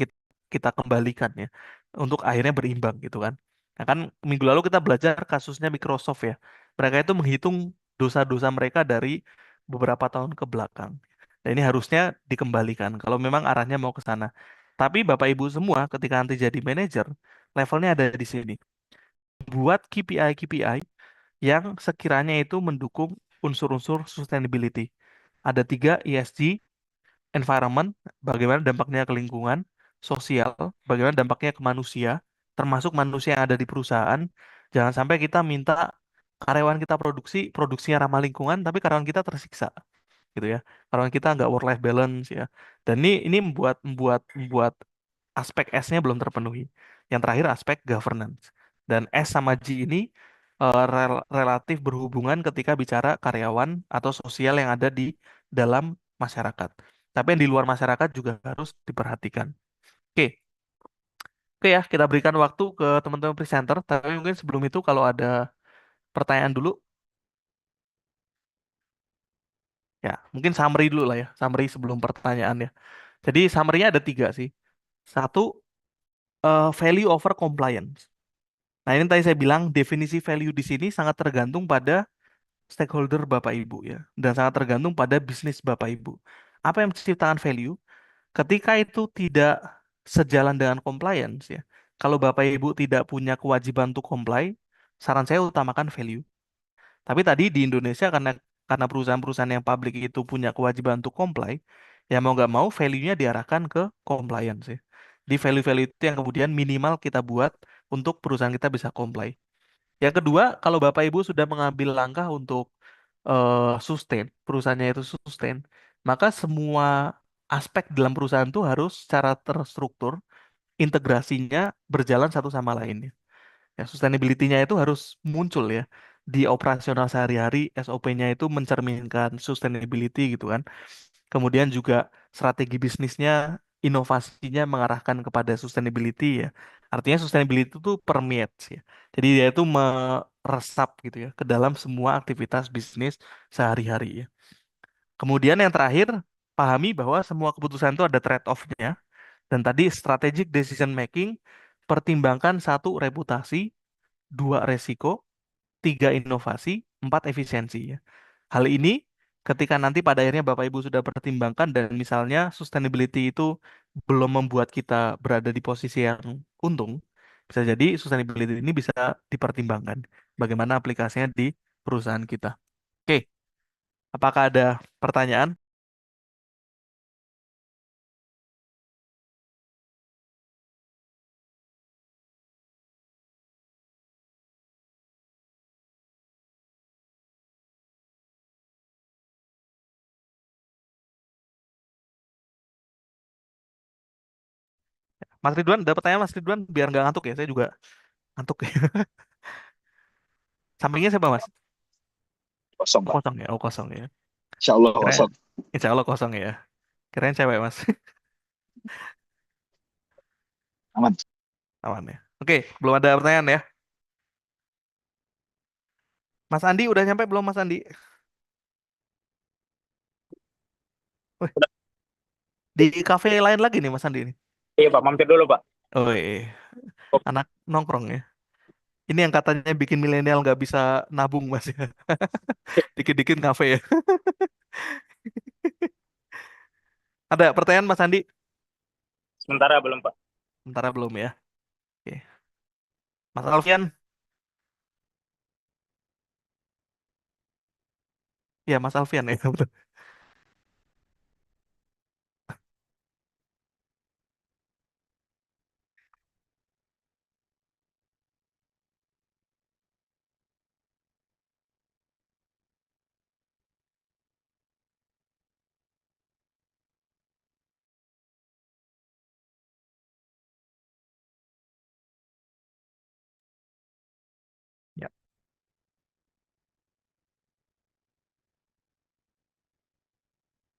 kita kembalikan ya untuk akhirnya berimbang gitu kan. Nah kan minggu lalu kita belajar kasusnya Microsoft ya. Mereka itu menghitung dosa-dosa mereka dari beberapa tahun ke belakang. Dan ini harusnya dikembalikan kalau memang arahnya mau ke sana. Tapi Bapak Ibu semua ketika nanti jadi manajer, levelnya ada di sini. Buat KPI-KPI yang sekiranya itu mendukung unsur-unsur sustainability. Ada tiga, ESG, environment, bagaimana dampaknya ke lingkungan, sosial, bagaimana dampaknya ke manusia, termasuk manusia yang ada di perusahaan. Jangan sampai kita minta karyawan kita produksinya ramah lingkungan, tapi karyawan kita tersiksa gitu ya. Karyawan kita nggak work life balance ya. Dan ini membuat aspek S-nya belum terpenuhi. Yang terakhir aspek governance. Dan S sama G ini relatif berhubungan ketika bicara karyawan atau sosial yang ada di dalam masyarakat. Tapi yang di luar masyarakat juga harus diperhatikan. Oke, oke ya, kita berikan waktu ke teman-teman presenter. Tapi mungkin sebelum itu kalau ada pertanyaan dulu, ya mungkin summary dulu lah ya, summary sebelum pertanyaan ya. Jadi summary-nya ada tiga sih. Satu, value over compliance. Nah, ini tadi saya bilang definisi value di sini sangat tergantung pada stakeholder Bapak Ibu ya, dan sangat tergantung pada bisnis Bapak Ibu. Apa yang menciptakan value? Ketika itu tidak sejalan dengan compliance ya. Kalau Bapak Ibu tidak punya kewajiban untuk comply, saran saya utamakan value. Tapi tadi di Indonesia karena perusahaan-perusahaan yang publik itu punya kewajiban untuk comply, ya mau nggak mau value-nya diarahkan ke compliance ya. Di value-value itu yang kemudian minimal kita buat untuk perusahaan kita bisa comply. Yang kedua, kalau Bapak Ibu sudah mengambil langkah untuk sustain, perusahaannya itu sustain, maka semua aspek dalam perusahaan itu harus secara terstruktur, integrasinya berjalan satu sama lainnya. Ya, sustainability-nya itu harus muncul ya di operasional sehari-hari, SOP-nya itu mencerminkan sustainability gitu kan. Kemudian juga strategi bisnisnya, inovasinya mengarahkan kepada sustainability ya. Artinya sustainability itu permeates ya. Jadi dia itu meresap gitu ya ke dalam semua aktivitas bisnis sehari-hari ya. Kemudian yang terakhir, pahami bahwa semua keputusan itu ada trade-off-nya. Dan tadi strategic decision making, pertimbangkan satu reputasi, dua resiko, tiga inovasi, empat efisiensi ya. Hal ini ketika nanti pada akhirnya Bapak Ibu sudah pertimbangkan dan misalnya sustainability itu belum membuat kita berada di posisi yang untung, bisa jadi sustainability ini bisa dipertimbangkan bagaimana aplikasinya di perusahaan kita. Oke, apakah ada pertanyaan? Mas Ridwan, dapat tanya Mas Ridwan biar nggak ngantuk ya. Saya juga ngantuk ya. Sampingnya siapa Mas? Kosong, Oh, Pak. kosong ya. Oh, kosong ya. Insya Allah Kira kosong. Insya Allah kosong ya. Kirain cewek Mas. Aman. Aman ya. Oke, belum ada pertanyaan ya. Mas Andi udah nyampe belum Mas Andi? Wih, di kafe lain lagi nih Mas Andi ini. Iya Pak, mampir dulu Pak. Oh iya, anak nongkrong ya. Ini yang katanya bikin milenial nggak bisa nabung Mas ya. Dikit-dikit kafe ya. Ada pertanyaan Mas Andi? Sementara belum Pak. Sementara belum ya. Oke. Mas Alfian? Ya Mas Alfian ya. Betul. Ya,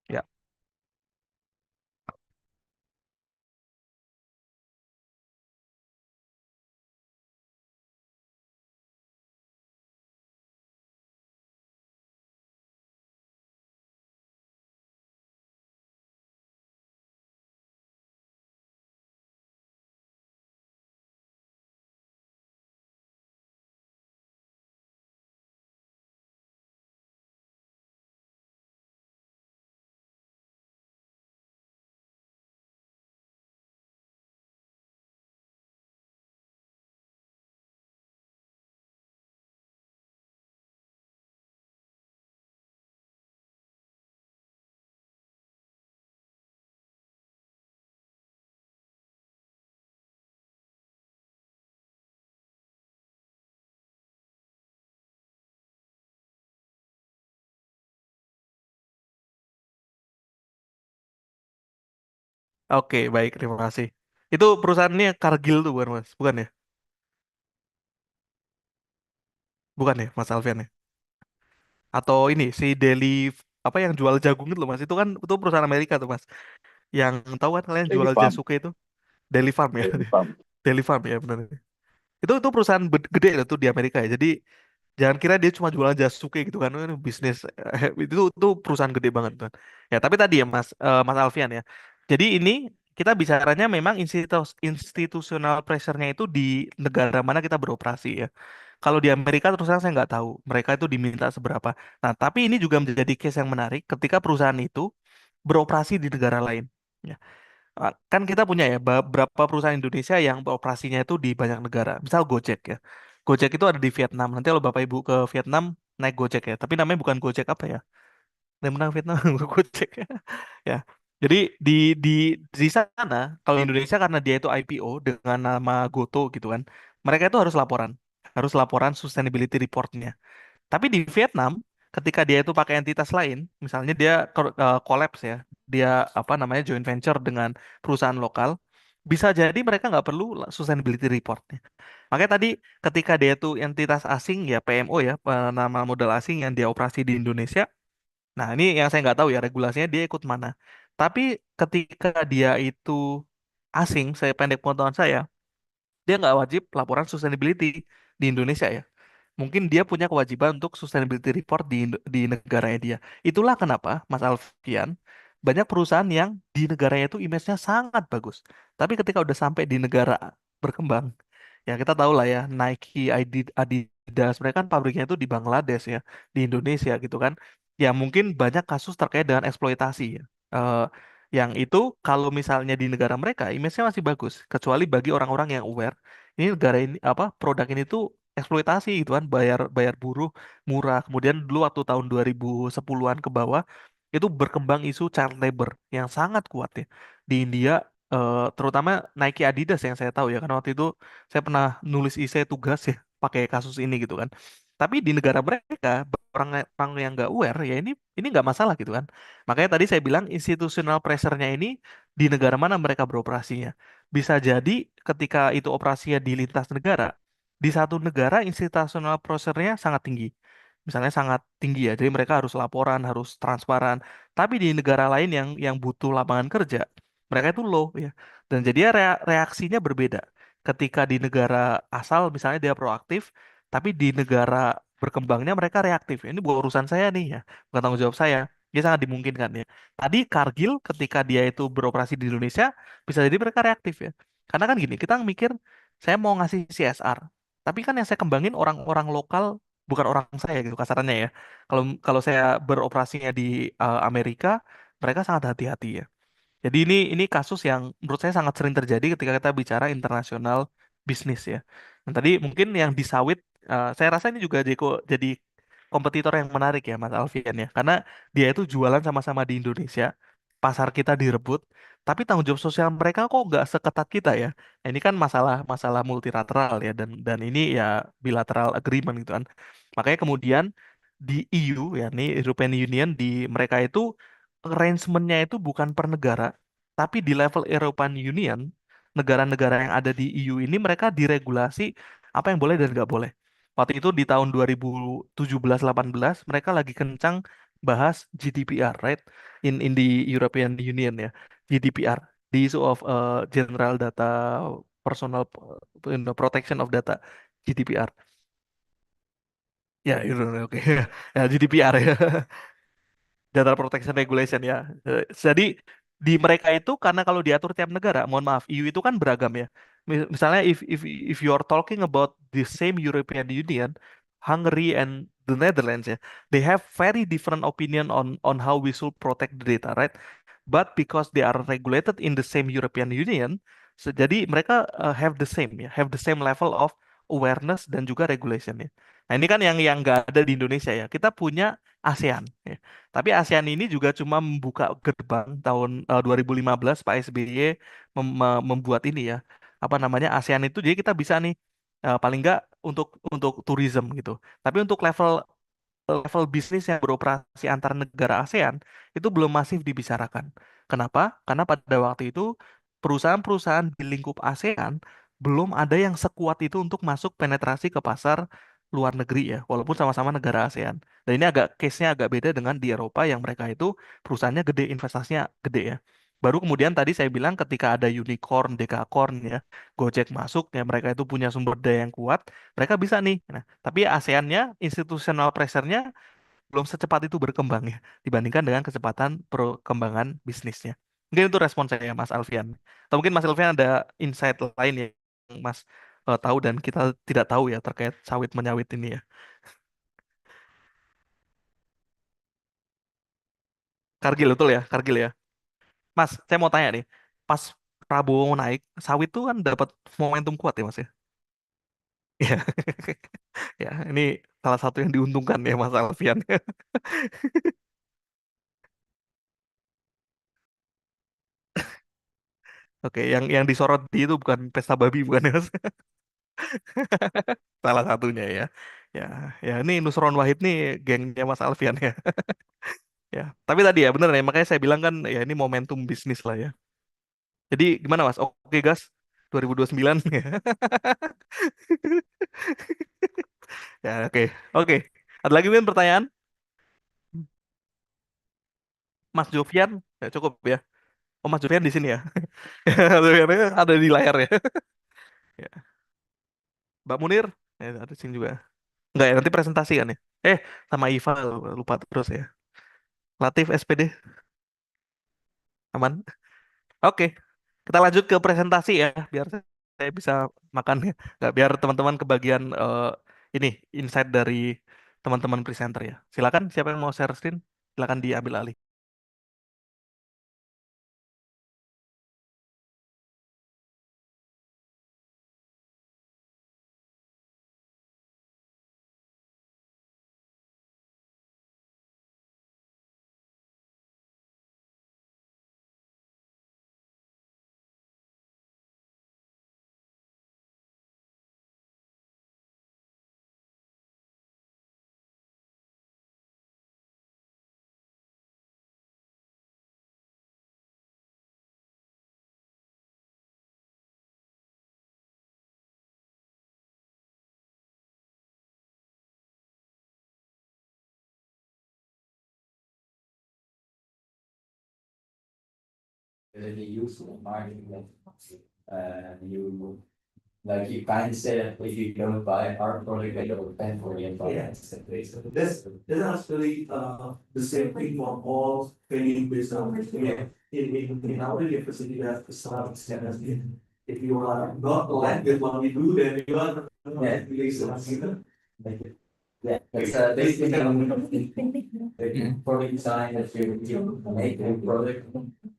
ya, oke, baik, terima kasih. Itu perusahaannya Cargill tuh bukan Mas? Bukan ya? Bukan ya, Mas Alfian ya? Atau ini si Deli apa yang jual jagung itu loh Mas? Itu kan itu perusahaan Amerika tuh Mas. Yang tahu kan kalian Daily jual Farm. Jasuke itu? Deli Farm ya. Daily Farm. Deli Farm ya benar. Itu perusahaan gede loh tuh di Amerika ya. Jadi jangan kira dia cuma jualan Jasuke gitu kan. Ini bisnis itu perusahaan gede banget kan. Ya, tapi tadi ya Mas Alfian ya. Jadi ini kita bicaranya memang institutional pressure-nya itu di negara mana kita beroperasi ya. Kalau di Amerika terus terang saya nggak tahu mereka itu diminta seberapa. Nah, tapi ini juga menjadi case yang menarik ketika perusahaan itu beroperasi di negara lain. Ya. Kan kita punya ya beberapa perusahaan Indonesia yang beroperasinya itu di banyak negara. Misal Gojek ya. Gojek itu ada di Vietnam. Nanti kalau Bapak Ibu ke Vietnam naik Gojek ya. Tapi namanya bukan Gojek apa ya? Yang menang Vietnam Gojek ya. Ya. Jadi di di di sana kalau Indonesia karena dia itu IPO dengan nama Goto gitu kan. Mereka itu harus laporan sustainability reportnya. Tapi di Vietnam, ketika dia itu pakai entitas lain, misalnya dia collapse ya, dia apa namanya joint venture dengan perusahaan lokal, bisa jadi mereka nggak perlu sustainability reportnya. Makanya tadi ketika dia itu entitas asing ya PMO ya, nama modal asing yang dia operasi di Indonesia. Nah ini yang saya nggak tahu ya regulasinya dia ikut mana. Tapi ketika dia itu asing, saya pendek pengetahuan saya, dia nggak wajib laporan sustainability di Indonesia ya. Mungkin dia punya kewajiban untuk sustainability report di negaranya dia. Itulah kenapa, Mas Alfian, banyak perusahaan yang di negaranya itu image-nya sangat bagus. Tapi ketika udah sampai di negara berkembang, ya kita tahu lah ya, Nike, Adidas, mereka kan pabriknya itu di Bangladesh ya, di Indonesia gitu kan. Ya mungkin banyak kasus terkait dengan eksploitasi ya. Eh, yang itu kalau misalnya di negara mereka image-nya masih bagus, kecuali bagi orang-orang yang aware ini negara ini apa produk ini tuh eksploitasi gitu kan bayar bayar buruh murah kemudian dulu waktu tahun 2010-an ke bawah itu berkembang isu child labor yang sangat kuat ya di India terutama Nike Adidas yang saya tahu ya karena waktu itu saya pernah nulis essay tugas ya pakai kasus ini gitu kan Tapi di negara mereka, orang orang yang nggak aware ya ini nggak masalah gitu kan. Makanya tadi saya bilang institutional pressure-nya ini di negara mana mereka beroperasinya. Bisa jadi ketika itu operasinya di lintas negara, di satu negara institutional pressure-nya sangat tinggi. Misalnya sangat tinggi ya, jadi mereka harus laporan, harus transparan. Tapi di negara lain yang butuh lapangan kerja, mereka itu low ya. Dan jadi reaksinya berbeda. Ketika di negara asal misalnya dia proaktif, tapi di negara berkembangnya mereka reaktif. Ini bukan urusan saya nih ya, bukan tanggung jawab saya. Dia sangat dimungkinkan ya. Tadi Kargil ketika dia itu beroperasi di Indonesia, bisa jadi mereka reaktif ya. Karena kan gini, kita mikir saya mau ngasih CSR, tapi kan yang saya kembangin orang-orang lokal, bukan orang saya gitu kasarannya ya. Kalau kalau saya beroperasinya di Amerika, mereka sangat hati-hati ya. Jadi ini kasus yang menurut saya sangat sering terjadi ketika kita bicara internasional bisnis ya. Dan tadi mungkin yang di sawit, saya rasa ini juga jadi kompetitor yang menarik ya Mas Alfian ya. Karena dia itu jualan sama-sama di Indonesia, pasar kita direbut, tapi tanggung jawab sosial mereka kok nggak seketat kita ya. Nah, ini kan masalah masalah multilateral ya dan ini ya bilateral agreement gitu kan. Makanya kemudian di EU ya nih European Union di mereka itu arrangementnya itu bukan per negara, tapi di level European Union, negara-negara yang ada di EU ini mereka diregulasi apa yang boleh dan nggak boleh. Waktu itu di tahun 2017-18 mereka lagi kencang bahas GDPR, right? In the European Union ya, GDPR, the issue of General Data Personal Protection of Data, GDPR. Ya, itu oke. Ya, GDPR ya. Data Protection Regulation ya. Jadi di mereka itu karena kalau diatur tiap negara, mohon maaf, EU itu kan beragam ya. Misalnya if you are talking about the same European Union, Hungary and the Netherlands ya, they have very different opinion on how we should protect the data, right? But because they are regulated in the same European Union, jadi mereka have the same ya, have the same level of awareness dan juga regulation ya. Nah ini kan yang nggak ada di Indonesia ya. Kita punya ASEAN. Ya. Tapi ASEAN ini juga cuma membuka gerbang tahun 2015 Pak SBY membuat ini ya. Apa namanya ASEAN itu jadi kita bisa nih paling nggak untuk tourism gitu. Tapi untuk level level bisnis yang beroperasi antar negara ASEAN itu belum masif dibicarakan. Kenapa? Karena pada waktu itu perusahaan-perusahaan di lingkup ASEAN belum ada yang sekuat itu untuk masuk penetrasi ke pasar luar negeri ya, walaupun sama-sama negara ASEAN. Dan ini case-nya agak beda dengan di Eropa yang mereka itu perusahaannya gede, investasinya gede ya. Baru kemudian tadi saya bilang ketika ada unicorn, dekakorn ya, Gojek masuk ya mereka itu punya sumber daya yang kuat, mereka bisa nih. Nah, tapi ASEAN-nya institutional pressure-nya belum secepat itu berkembang ya dibandingkan dengan kecepatan perkembangan bisnisnya. Mungkin itu respon saya Mas Alfian. Atau mungkin Mas Alfian ada insight lain ya yang Mas tahu dan kita tidak tahu ya terkait sawit menyawit ini ya. Kargil betul ya, Kargil ya. Mas, saya mau tanya nih. Pas Prabowo naik, sawit tuh kan dapat momentum kuat ya Mas ya. Iya. Ya, ini salah satu yang diuntungkan ya Mas Alfian. Oke, yang disorot di itu bukan pesta babi bukan ya Mas? Salah satunya ya. Ya, ya ini Nusron Wahid nih gengnya Mas Alfian ya. Ya, tapi tadi ya bener ya, makanya saya bilang kan ya ini momentum bisnis lah ya. Jadi gimana Mas? Oke gas 2029 ya. Ya, oke. Oke. Ada lagi mungkin pertanyaan? Mas Jovian? Ya, cukup ya. Oh, Mas Jovian di sini ya. Mas Jovian ada di layar ya. Ya. Mbak Munir? Ya, ada di sini juga. Enggak ya, nanti presentasi kan ya. Sama Iva lupa terus ya. Latif SPD aman. Oke, kita lanjut ke presentasi ya, biar saya bisa makan ya, nggak biar teman-teman kebagian ini insight dari teman-teman presenter ya. Silakan, siapa yang mau share screen, silakan diambil alih. really useful marketing. You like you kind of say that if you don't buy our product, they don't pay for your product. Yeah, exactly. So that's actually the same thing for all training based on yeah. In our university, we have to start standardizing. If you are not aligned with what we do, then you are not really succeeded. Like, yeah, it's basically the product design that you make a product,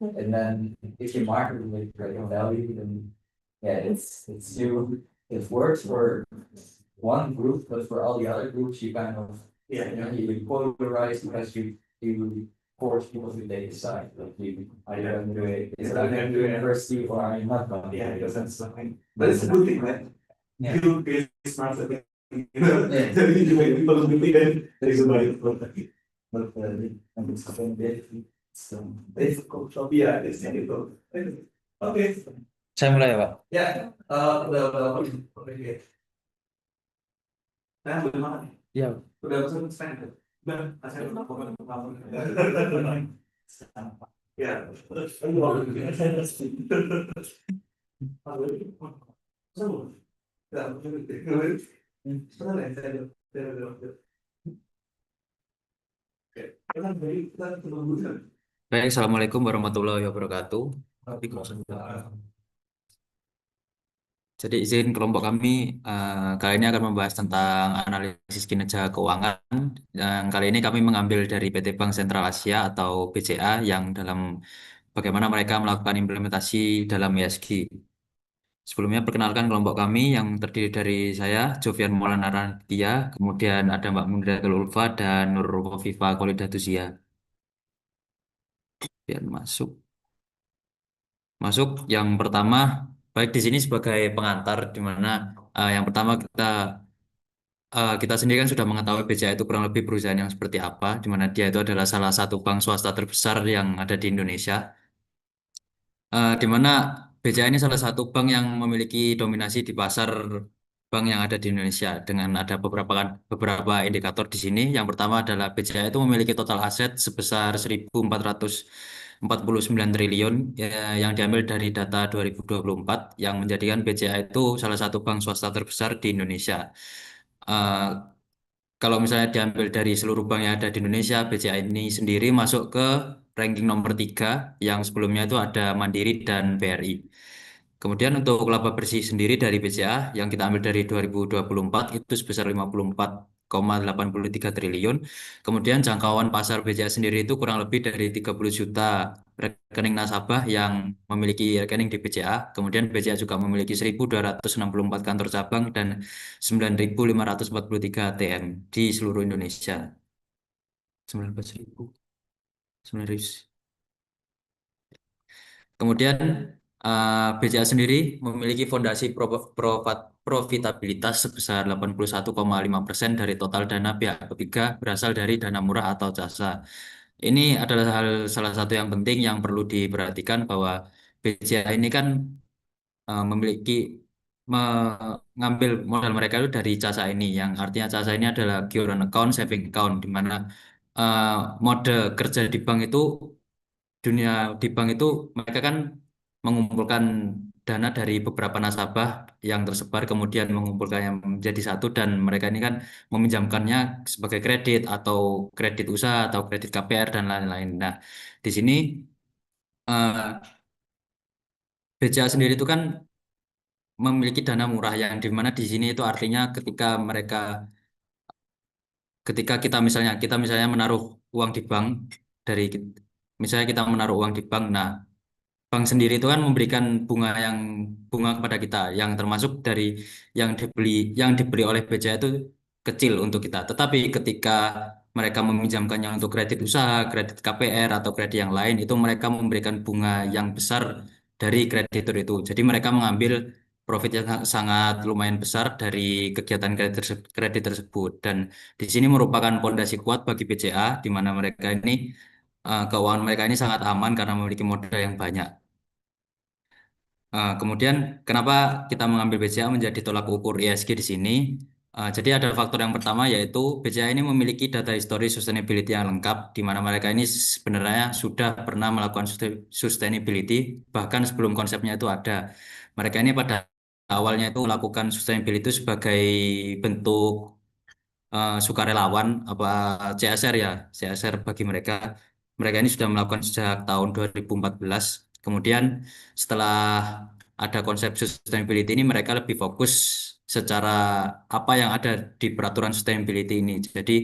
and then if you market it with great value, then yeah, it's you. It works for one group, but for all the other groups, you kind of Yeah, you polarize because you force people to take a side. Like you, are you going to do it? Is that going to do university or are you not going to? yeah, because that's something. But it's a good thing, right? Yeah. You get smart at it. You know, Yeah. so you make people believe it, there's a way for that. But and it's kind of Difficult job, yeah, it's difficult. Okay, Saya mulai ya Pak. ya, udah, oke. Nah, bagaimana? Iya. Udah langsung stand. Udah, saya udah ya. Baik, Assalamualaikum warahmatullahi wabarakatuh. Jadi izin kelompok kami kali ini akan membahas tentang analisis kinerja keuangan. Dan kali ini kami mengambil dari PT Bank Sentral Asia atau BCA yang dalam bagaimana mereka melakukan implementasi dalam ESG. Sebelumnya perkenalkan kelompok kami yang terdiri dari saya, Jovian Maulana Raditya, kemudian ada Mbak Muniratul Ulfa dan Nur Khofifa Kholidatusya. Biar masuk. Masuk yang pertama, baik di sini sebagai pengantar, di mana yang pertama kita sendiri kan sudah mengetahui BCA itu kurang lebih perusahaan yang seperti apa, di mana dia itu adalah salah satu bank swasta terbesar yang ada di Indonesia. Di mana BCA ini salah satu bank yang memiliki dominasi di pasar bank yang ada di Indonesia dengan ada beberapa indikator di sini. Yang pertama adalah BCA itu memiliki total aset sebesar 1.449 triliun yang diambil dari data 2024 yang menjadikan BCA itu salah satu bank swasta terbesar di Indonesia. Eh, Kalau misalnya diambil dari seluruh bank yang ada di Indonesia, BCA ini sendiri masuk ke ranking nomor 3 yang sebelumnya itu ada Mandiri dan BRI. Kemudian untuk laba bersih sendiri dari BCA yang kita ambil dari 2024 itu sebesar 54,83 triliun. Kemudian jangkauan pasar BCA sendiri itu kurang lebih dari 30 juta rekening nasabah yang memiliki rekening di BCA. Kemudian BCA juga memiliki 1.264 kantor cabang dan 9.543 ATM di seluruh Indonesia. 19.000. 9.000. Kemudian BCA sendiri memiliki fondasi profitabilitas sebesar 81,5% dari total dana pihak ketiga berasal dari dana murah atau jasa. Ini adalah salah satu yang penting yang perlu diperhatikan bahwa BCA ini kan memiliki mengambil modal mereka itu dari jasa ini, yang artinya jasa ini adalah current account, saving account, di mana eh, mode kerja di bank itu dunia di bank itu mereka kan mengumpulkan dana dari beberapa nasabah yang tersebar kemudian mengumpulkannya menjadi satu dan mereka ini kan meminjamkannya sebagai kredit atau kredit usaha atau kredit KPR dan lain-lain. Nah, di sini eh, BCA sendiri itu kan memiliki dana murah yang dimana di sini itu artinya ketika kita misalnya menaruh uang di bank dari misalnya kita menaruh uang di bank. Nah, bank sendiri itu kan memberikan bunga kepada kita yang termasuk dari yang dibeli oleh BCA itu kecil untuk kita. Tetapi ketika mereka meminjamkannya untuk kredit usaha, kredit KPR atau kredit yang lain itu mereka memberikan bunga yang besar dari kreditur itu. Jadi mereka mengambil profit yang sangat lumayan besar dari kegiatan kredit tersebut dan di sini merupakan pondasi kuat bagi BCA di mana keuangan mereka ini sangat aman karena memiliki modal yang banyak. Kemudian kenapa kita mengambil BCA menjadi tolak ukur ESG di sini? Jadi ada faktor yang pertama yaitu BCA ini memiliki data histori sustainability yang lengkap, di mana mereka ini sebenarnya sudah pernah melakukan sustainability bahkan sebelum konsepnya itu ada. Mereka ini pada awalnya itu melakukan sustainability sebagai bentuk sukarelawan apa CSR ya, CSR bagi mereka. Mereka ini sudah melakukan sejak tahun 2014. Kemudian setelah ada konsep sustainability ini mereka lebih fokus secara apa yang ada di peraturan sustainability ini. Jadi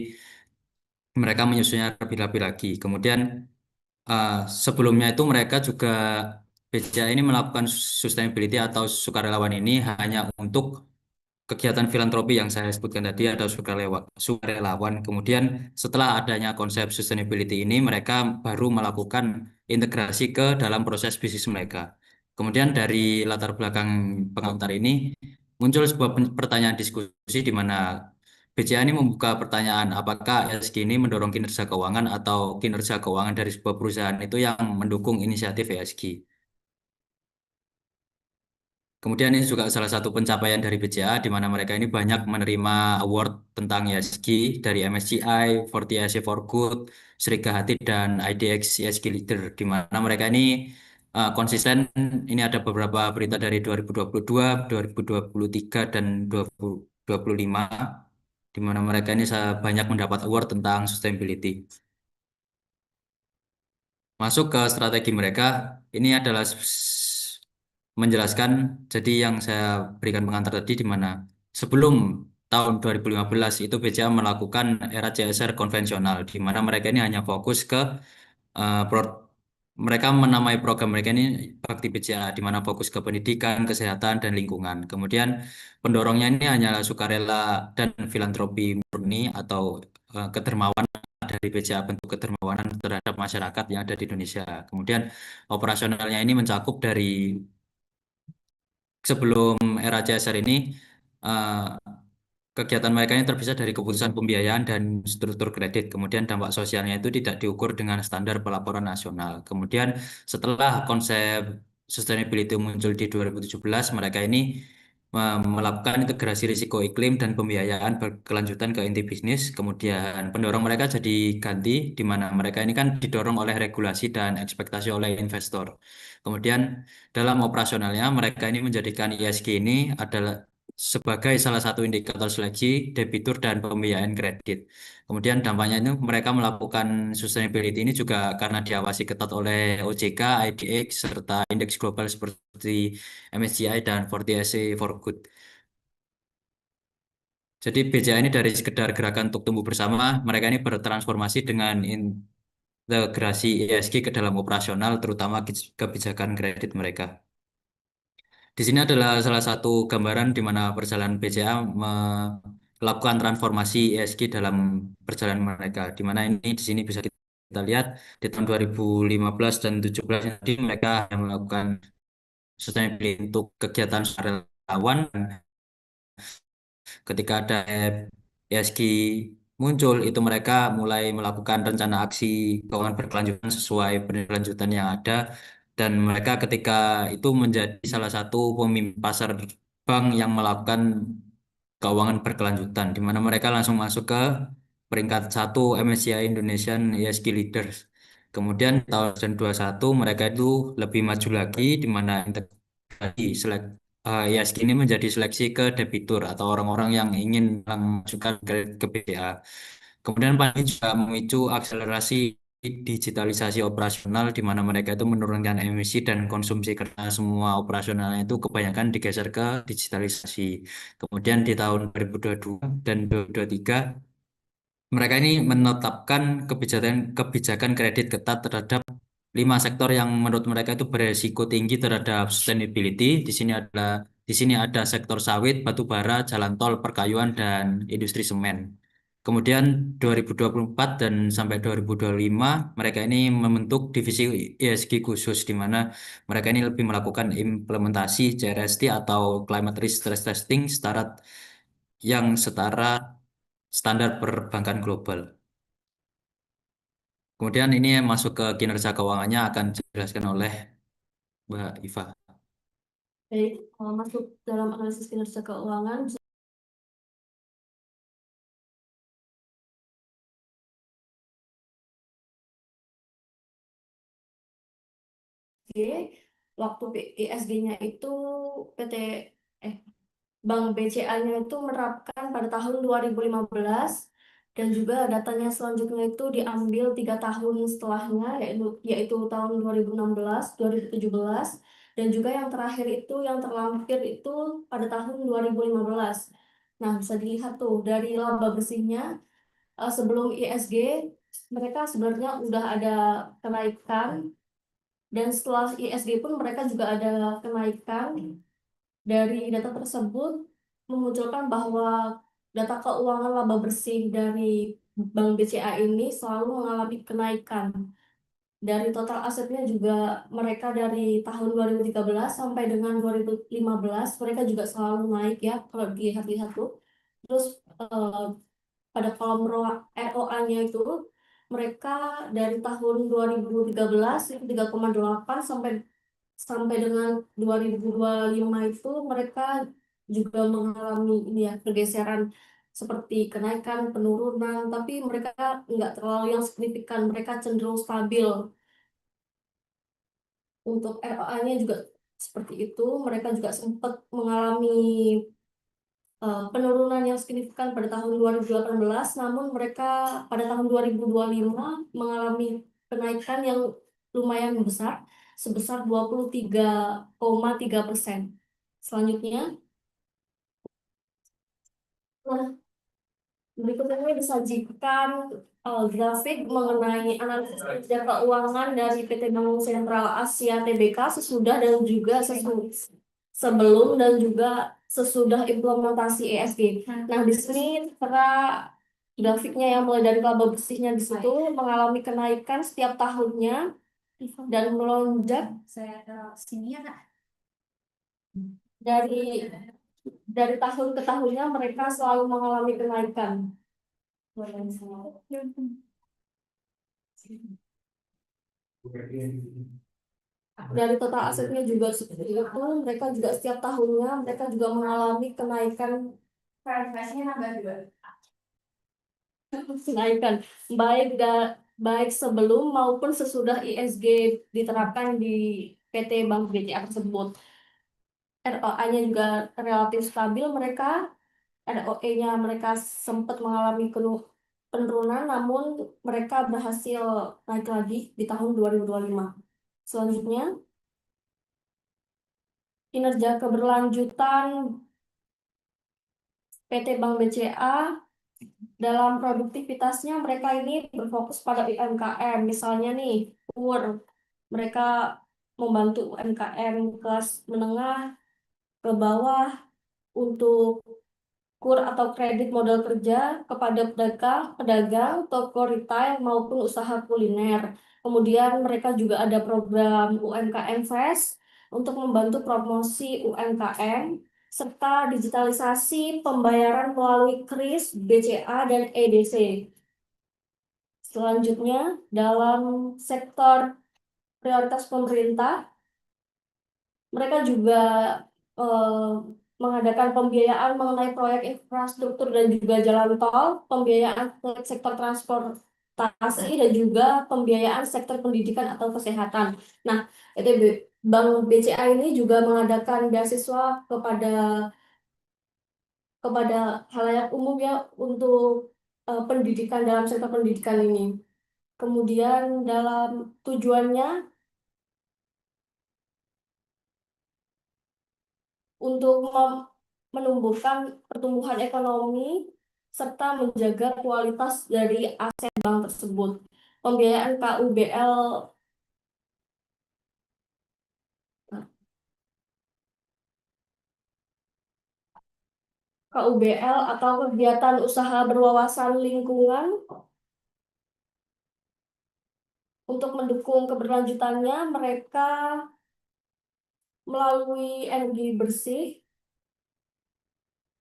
mereka menyusunnya lebih lagi. Kemudian eh, sebelumnya itu mereka juga BCA ini melakukan sustainability atau sukarelawan ini hanya untuk kegiatan filantropi yang saya sebutkan tadi ada sukarelawan. Kemudian setelah adanya konsep sustainability ini, mereka baru melakukan integrasi ke dalam proses bisnis mereka. Kemudian dari latar belakang pengantar ini muncul sebuah pertanyaan diskusi di mana BCA ini membuka pertanyaan apakah ESG ini mendorong kinerja keuangan atau kinerja keuangan dari sebuah perusahaan itu yang mendukung inisiatif ESG. Kemudian ini juga salah satu pencapaian dari BCA di mana mereka ini banyak menerima award tentang ESG dari MSCI, 40 ESG for Good, Serikahati dan IDX ESG Leader di mana mereka ini konsisten. Ini ada beberapa berita dari 2022, 2023 dan 2025 di mana mereka ini banyak mendapat award tentang sustainability. Masuk ke strategi mereka, ini adalah menjelaskan, jadi yang saya berikan pengantar tadi di mana sebelum tahun 2015 itu BCA melakukan era CSR konvensional, di mana mereka ini hanya fokus ke mereka menamai program mereka ini Bakti BCA, di mana fokus ke pendidikan, kesehatan, dan lingkungan. Kemudian pendorongnya ini hanyalah sukarela dan filantropi murni atau kedermawanan dari BCA, bentuk kedermawanan terhadap masyarakat yang ada di Indonesia. Kemudian operasionalnya ini mencakup dari sebelum era CSR ini eh, kegiatan mereka ini terpisah dari keputusan pembiayaan dan struktur kredit. Kemudian dampak sosialnya itu tidak diukur dengan standar pelaporan nasional. Kemudian setelah konsep sustainability muncul di 2017, mereka ini melakukan integrasi risiko iklim dan pembiayaan berkelanjutan ke inti bisnis. Kemudian pendorong mereka jadi ganti, di mana mereka ini kan didorong oleh regulasi dan ekspektasi oleh investor. Kemudian dalam operasionalnya, mereka ini menjadikan ESG ini adalah sebagai salah satu indikator seleksi, debitur, dan pembiayaan kredit. Kemudian dampaknya itu mereka melakukan sustainability ini juga karena diawasi ketat oleh OJK, IDX, serta indeks global seperti MSCI dan 40 for Good. Jadi BCA ini dari sekedar gerakan untuk tumbuh bersama, mereka ini bertransformasi dengan integrasi ESG ke dalam operasional, terutama kebijakan kredit mereka. Di sini adalah salah satu gambaran di mana perjalanan BCA melakukan transformasi ESG dalam perjalanan mereka. Di mana ini di sini bisa kita lihat di tahun 2015 dan 2017 tadi mereka yang melakukan sustainability untuk kegiatan sukarelawan. Ketika ada ESG muncul, itu mereka mulai melakukan rencana aksi keuangan berkelanjutan sesuai berkelanjutan yang ada. Dan mereka ketika itu menjadi salah satu pemimpin pasar bank yang melakukan keuangan berkelanjutan, di mana mereka langsung masuk ke peringkat 1 MSCI Indonesian ESG Leaders. Kemudian tahun 2021 mereka itu lebih maju lagi, di mana integrasi ISG ini menjadi seleksi ke debitur atau orang-orang yang ingin memasukkan ke BCA. Kemudian pandemi juga memicu akselerasi digitalisasi operasional di mana mereka itu menurunkan emisi dan konsumsi karena semua operasionalnya itu kebanyakan digeser ke digitalisasi. Kemudian di tahun 2022 dan 2023 mereka ini menetapkan kebijakan kebijakan kredit ketat terhadap 5 sektor yang menurut mereka itu beresiko tinggi terhadap sustainability. Di sini ada sektor sawit, batu bara, jalan tol, perkayuan, dan industri semen. Kemudian 2024 dan sampai 2025 mereka ini membentuk divisi ESG khusus di mana mereka ini lebih melakukan implementasi CRST atau Climate Risk Stress Testing yang setara standar perbankan global. Kemudian ini masuk ke kinerja keuangannya akan dijelaskan oleh Mbak Iva. Baik, masuk dalam analisis kinerja keuangan, waktu ISG-nya itu PT Bank BCA-nya itu menerapkan pada tahun 2015 dan juga datanya selanjutnya itu diambil 3 tahun setelahnya yaitu tahun 2016, 2017 dan juga yang terakhir itu yang terlampir itu pada tahun 2015. Nah, bisa dilihat tuh dari laba bersihnya sebelum ISG mereka sebenarnya udah ada kenaikan dan setelah ISG pun mereka juga ada kenaikan. Dari data tersebut memunculkan bahwa data keuangan laba bersih dari Bank BCA ini selalu mengalami kenaikan. Dari total asetnya juga mereka dari tahun 2013 sampai dengan 2015 mereka juga selalu naik ya kalau dilihat-lihat tuh. Terus pada kolom ROA-nya itu mereka dari tahun 2013 itu 3,8 sampai sampai dengan 2025 itu mereka juga mengalami ini ya pergeseran seperti kenaikan, penurunan, tapi mereka nggak terlalu yang signifikan, mereka cenderung stabil. Untuk ROA-nya juga seperti itu, mereka juga sempat mengalami penurunan yang signifikan pada tahun 2018, namun mereka pada tahun 2025 mengalami kenaikan yang lumayan besar, sebesar 23,3%. Selanjutnya, nah, berikutnya disajikan grafik mengenai analisis kinerja keuangan dari PT Bank Sentral Asia Tbk sesudah dan juga sebelum dan juga sesudah implementasi ESG. Nah, di sini tertera grafiknya yang mulai dari laba bersihnya di situ mengalami kenaikan setiap tahunnya dan melonjak dari tahun ke tahunnya mereka selalu mengalami kenaikan. Dari total asetnya juga seperti itu, mereka juga setiap tahunnya mereka juga mengalami kenaikan baik sebelum maupun sesudah ISG diterapkan di PT Bank BCA tersebut. ROA-nya juga relatif stabil mereka. ROE-nya mereka sempat mengalami penurunan, namun mereka berhasil naik lagi di tahun 2025. Selanjutnya, kinerja keberlanjutan PT Bank BCA dalam produktivitasnya mereka ini berfokus pada UMKM. Misalnya nih, KUR, mereka membantu UMKM kelas menengah ke bawah untuk KUR atau kredit modal kerja kepada pedagang, toko retail maupun usaha kuliner. Kemudian mereka juga ada program UMKM Fest untuk membantu promosi UMKM serta digitalisasi pembayaran melalui KRIS, BCA, dan EDC. Selanjutnya, dalam sektor prioritas pemerintah, mereka juga mengadakan pembiayaan mengenai proyek infrastruktur dan juga jalan tol, pembiayaan sektor transportasi, dan juga pembiayaan sektor pendidikan atau kesehatan. Nah, Bank BCA ini juga mengadakan beasiswa kepada halayak umum ya untuk pendidikan dalam sektor pendidikan ini. Kemudian dalam tujuannya untuk menumbuhkan pertumbuhan ekonomi serta menjaga kualitas dari aset bank tersebut. Pembiayaan KUBL atau kegiatan usaha berwawasan lingkungan untuk mendukung keberlanjutannya mereka melalui energi bersih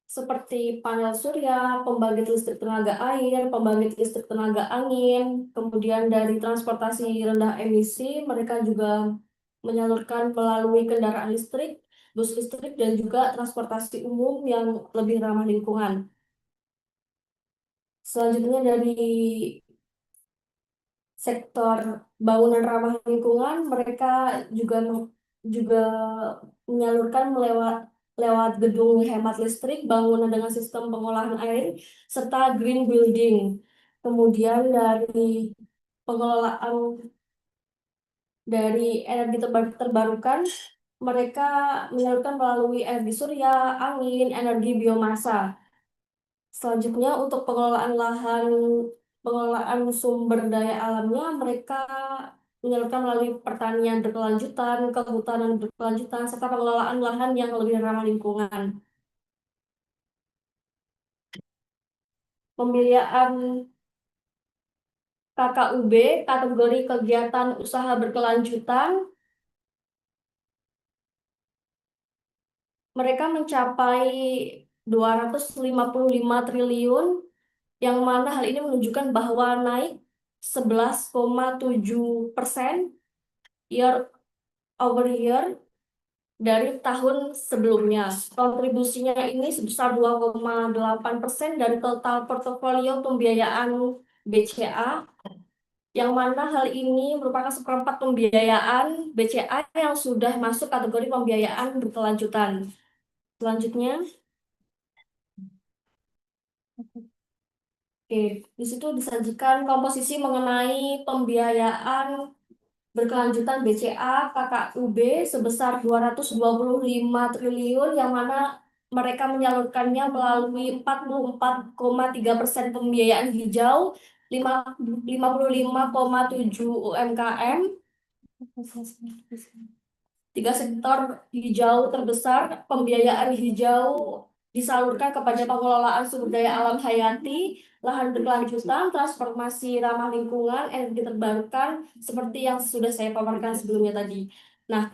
seperti panel surya, pembangkit listrik tenaga air, pembangkit listrik tenaga angin, kemudian dari transportasi rendah emisi, mereka juga menyalurkan melalui kendaraan listrik, bus listrik, dan juga transportasi umum yang lebih ramah lingkungan. Selanjutnya dari sektor bangunan ramah lingkungan, mereka juga juga menyalurkan lewat gedung hemat listrik, bangunan dengan sistem pengolahan air, serta green building. Kemudian pengelolaan dari energi terbarukan, mereka menyalurkan melalui energi surya, angin, energi biomasa. Selanjutnya untuk pengelolaan sumber daya alamnya, mereka menyalurkan melalui pertanian berkelanjutan, kehutanan berkelanjutan, serta pengelolaan lahan yang lebih ramah lingkungan. Pembiayaan KKUB, kategori kegiatan usaha berkelanjutan, mereka mencapai 255 triliun, yang mana hal ini menunjukkan bahwa naik 11,7% year over year dari tahun sebelumnya. Kontribusinya ini sebesar 2,8% dari total portofolio pembiayaan BCA, yang mana hal ini merupakan seperempat pembiayaan BCA yang sudah masuk kategori pembiayaan berkelanjutan. Selanjutnya, oke, di situ disajikan komposisi mengenai pembiayaan berkelanjutan BCA KKUB sebesar 225 triliun, yang mana mereka menyalurkannya melalui 44,3% pembiayaan hijau, 55,7 UMKM, 3 sektor hijau terbesar. Pembiayaan hijau disalurkan kepada pengelolaan sumber daya alam hayati, lahan berkelanjutan, transformasi ramah lingkungan, energi terbarukan, seperti yang sudah saya paparkan sebelumnya tadi. Nah,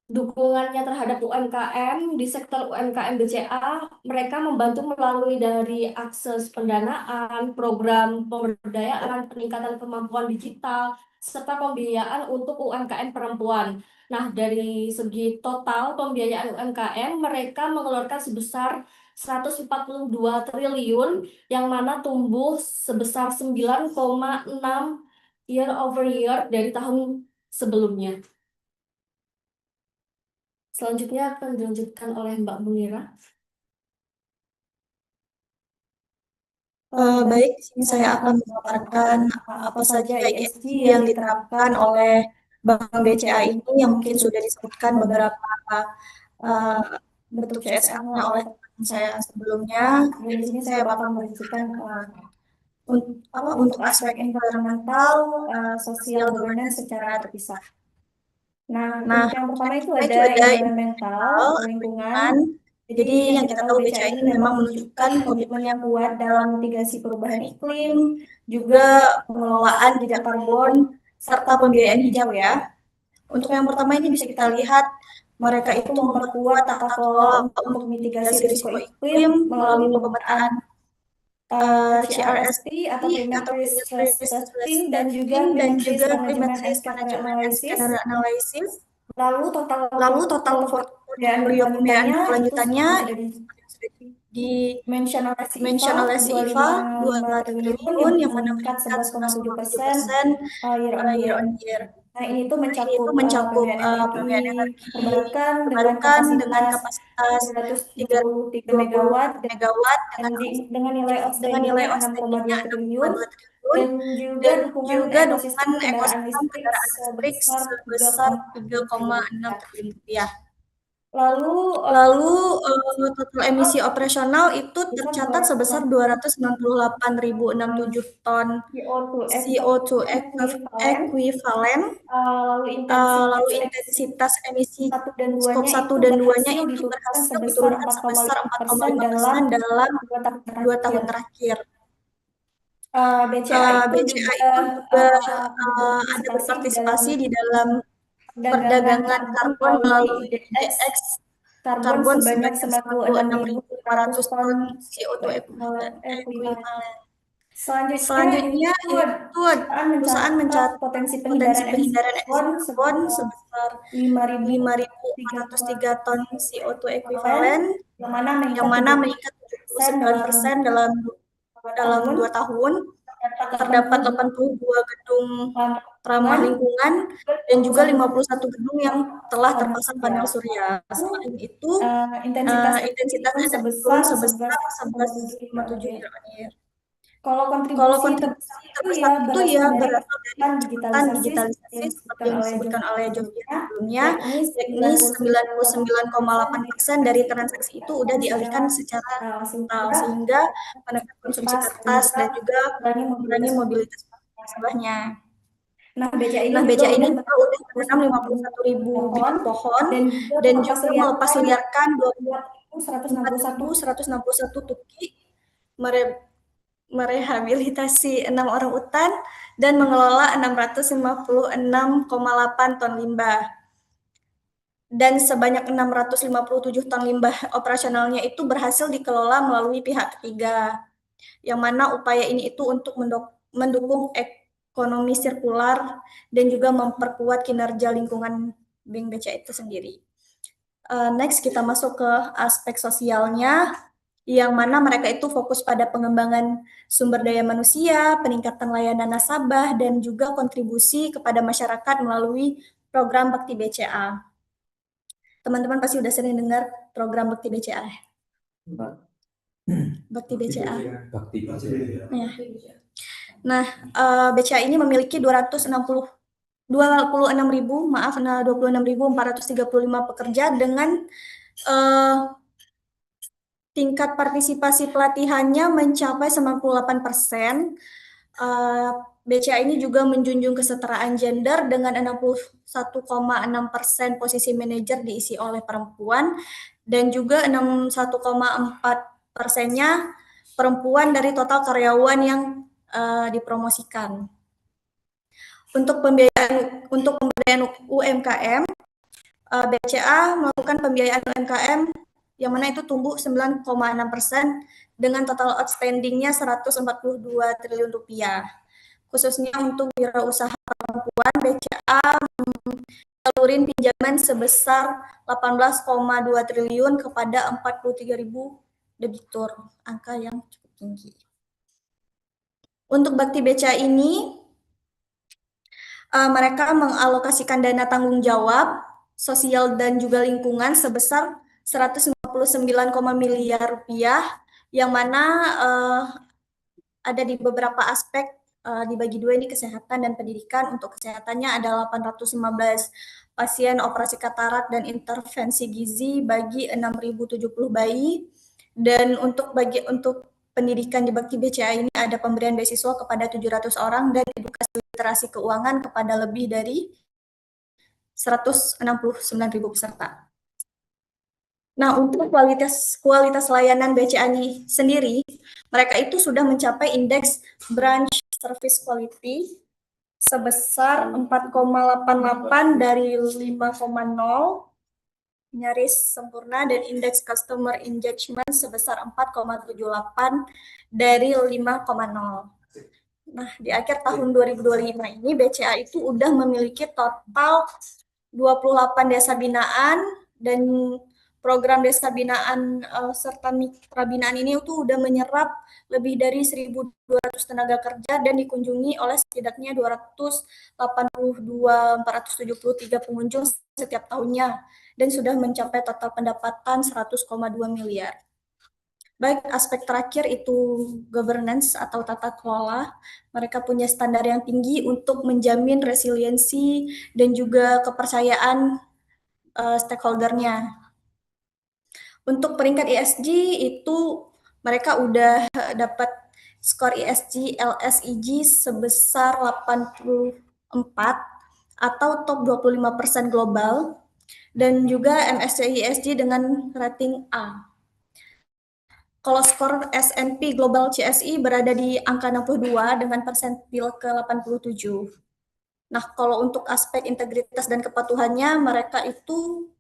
dukungannya terhadap UMKM di sektor UMKM BCA, mereka membantu melalui dari akses pendanaan, program pemberdayaan, peningkatan kemampuan digital, serta pembiayaan untuk UMKM perempuan. Nah, dari segi total pembiayaan UMKM, mereka mengeluarkan sebesar 142 triliun, yang mana tumbuh sebesar 9,6 year over year dari tahun sebelumnya. Selanjutnya akan dilanjutkan oleh Mbak Munira. Baik, di sini saya akan memaparkan apa saja ESG yang diterapkan oleh Bank BCA ini, yang mungkin sudah disebutkan beberapa uh, bentuk CSR-nya oleh teman saya sebelumnya. Dan di sini saya bakal menunjukkan untuk aspek environmental, social governance secara terpisah. Nah, untuk yang pertama itu ada environmental, lingkungan. Jadi yang kita tahu BCA ini memang menunjukkan komitmen yang kuat dalam mitigasi perubahan iklim, juga pengelolaan jejak karbon, serta pembiayaan hijau ya. Untuk yang pertama ini bisa kita lihat mereka itu memperkuat tata kelola untuk mitigasi risiko iklim melalui pemetaan CRST atau Climate Risk Testing, dan juga Climate Risk Management and Scenario Analysis. Lalu total portfolio pembiayaan berkelanjutannya di mention oleh si IFA 2 triliun, yang mana meningkat 11,7% year on year. Nah, ini tuh mencakup pembiayaan energi terbarukan dengan kapasitas 333 megawatt dengan nilai outstandingnya 6,2 triliun, dan juga dukungan ekosistem kendaraan listrik sebesar 3,6 triliun rupiah. Lalu total emisi operasional itu tercatat sebesar 298.067 ton CO2 ekuivalen. Lalu intensitas emisi skop 1 dan 2-nya itu berhasil diturunkan sebesar 4,5% dalam 2 tahun terakhir. BCA itu juga ada berpartisipasi di dalam perdagangan karbon melalui IDX karbon sebanyak 96.500 ton CO2 ekuivalen. Selanjutnya itu perusahaan mencatat potensi pengindaran emisi karbon sebesar 5.403 ton CO2 ekuivalen, yang mana meningkat 79% dalam 2 tahun. terdapat 82 gedung ramah lingkungan dan juga 51 gedung yang telah terpasang panel surya. Selain itu, intensitas energi turun sebesar 11,7 year-on-year. Kalau Kalau kontribusi kontribusi terbesar terbesar itu ya berasal berasal dari kecepatan digitalisasi seperti yang disebutkan oleh Jovi sebelumnya, yakni 99,8% dari transaksi itu udah dialihkan secara digital sehingga menekan konsumsi kertas dan juga mengurangi mobilitas nasabahnya. Nah, BCA Nah, ini BCA ini juga juga udah menanam 51.000 bibit pohon dan juga melepas liarkan 24.161 tuki, merehabilitasi 6 orang utan dan mengelola 656,8 ton limbah. Dan sebanyak 657 ton limbah operasionalnya itu berhasil dikelola melalui pihak ketiga. Yang mana upaya ini itu untuk mendukung ekonomi sirkular dan juga memperkuat kinerja lingkungan Bank BCA itu sendiri. Next kita masuk ke aspek sosialnya, yang mana mereka itu fokus pada pengembangan sumber daya manusia, peningkatan layanan nasabah, dan juga kontribusi kepada masyarakat melalui program Bakti BCA. Teman-teman pasti udah sering dengar program Bakti BCA. Bakti BCA. Ya. Nah, BCA ini memiliki 26.435 pekerja dengan tingkat partisipasi pelatihannya mencapai 98%. BCA ini juga menjunjung kesetaraan gender dengan 61,6% posisi manajer diisi oleh perempuan dan juga 61,4%-nya perempuan dari total karyawan yang dipromosikan. Untuk pembiayaan UMKM, BCA melakukan pembiayaan UMKM yang mana itu tumbuh 9,6% dengan total outstanding-nya 142 triliun rupiah. Khususnya untuk wirausaha perempuan, BCA menyalurin pinjaman sebesar 18,2 triliun kepada 43.000 debitur, angka yang cukup tinggi. Untuk Bakti BCA ini, mereka mengalokasikan dana tanggung jawab sosial dan juga lingkungan sebesar 159 miliar rupiah, yang mana ada di beberapa aspek, dibagi dua ini kesehatan dan pendidikan. Untuk kesehatannya ada 815 pasien operasi katarak dan intervensi gizi bagi 6.070 bayi. Dan untuk pendidikan di Bakti BCA ini ada pemberian beasiswa kepada 700 orang dan edukasi literasi keuangan kepada lebih dari 169.000 peserta. Nah, untuk kualitas layanan BCA ini sendiri, mereka itu sudah mencapai indeks branch service quality sebesar 4,88 dari 5,0, nyaris sempurna, dan indeks customer engagement sebesar 4,78 dari 5,0. Nah, di akhir tahun 2025 ini BCA itu udah memiliki total 28 desa binaan, dan program desa binaan serta mitra binaan ini itu udah menyerap lebih dari 1.200 tenaga kerja dan dikunjungi oleh setidaknya 282.473 pengunjung setiap tahunnya dan sudah mencapai total pendapatan 100,2 miliar. Baik, aspek terakhir itu governance atau tata kelola. Mereka punya standar yang tinggi untuk menjamin resiliensi dan juga kepercayaan stakeholder-nya. Untuk peringkat ESG itu mereka udah dapat skor ESG LSEG sebesar 84 atau top 25% global, dan juga MSCI ESG dengan rating A. Kalau skor S&P Global CSI berada di angka 62 dengan persentil ke 87. Nah, kalau untuk aspek integritas dan kepatuhannya, mereka itu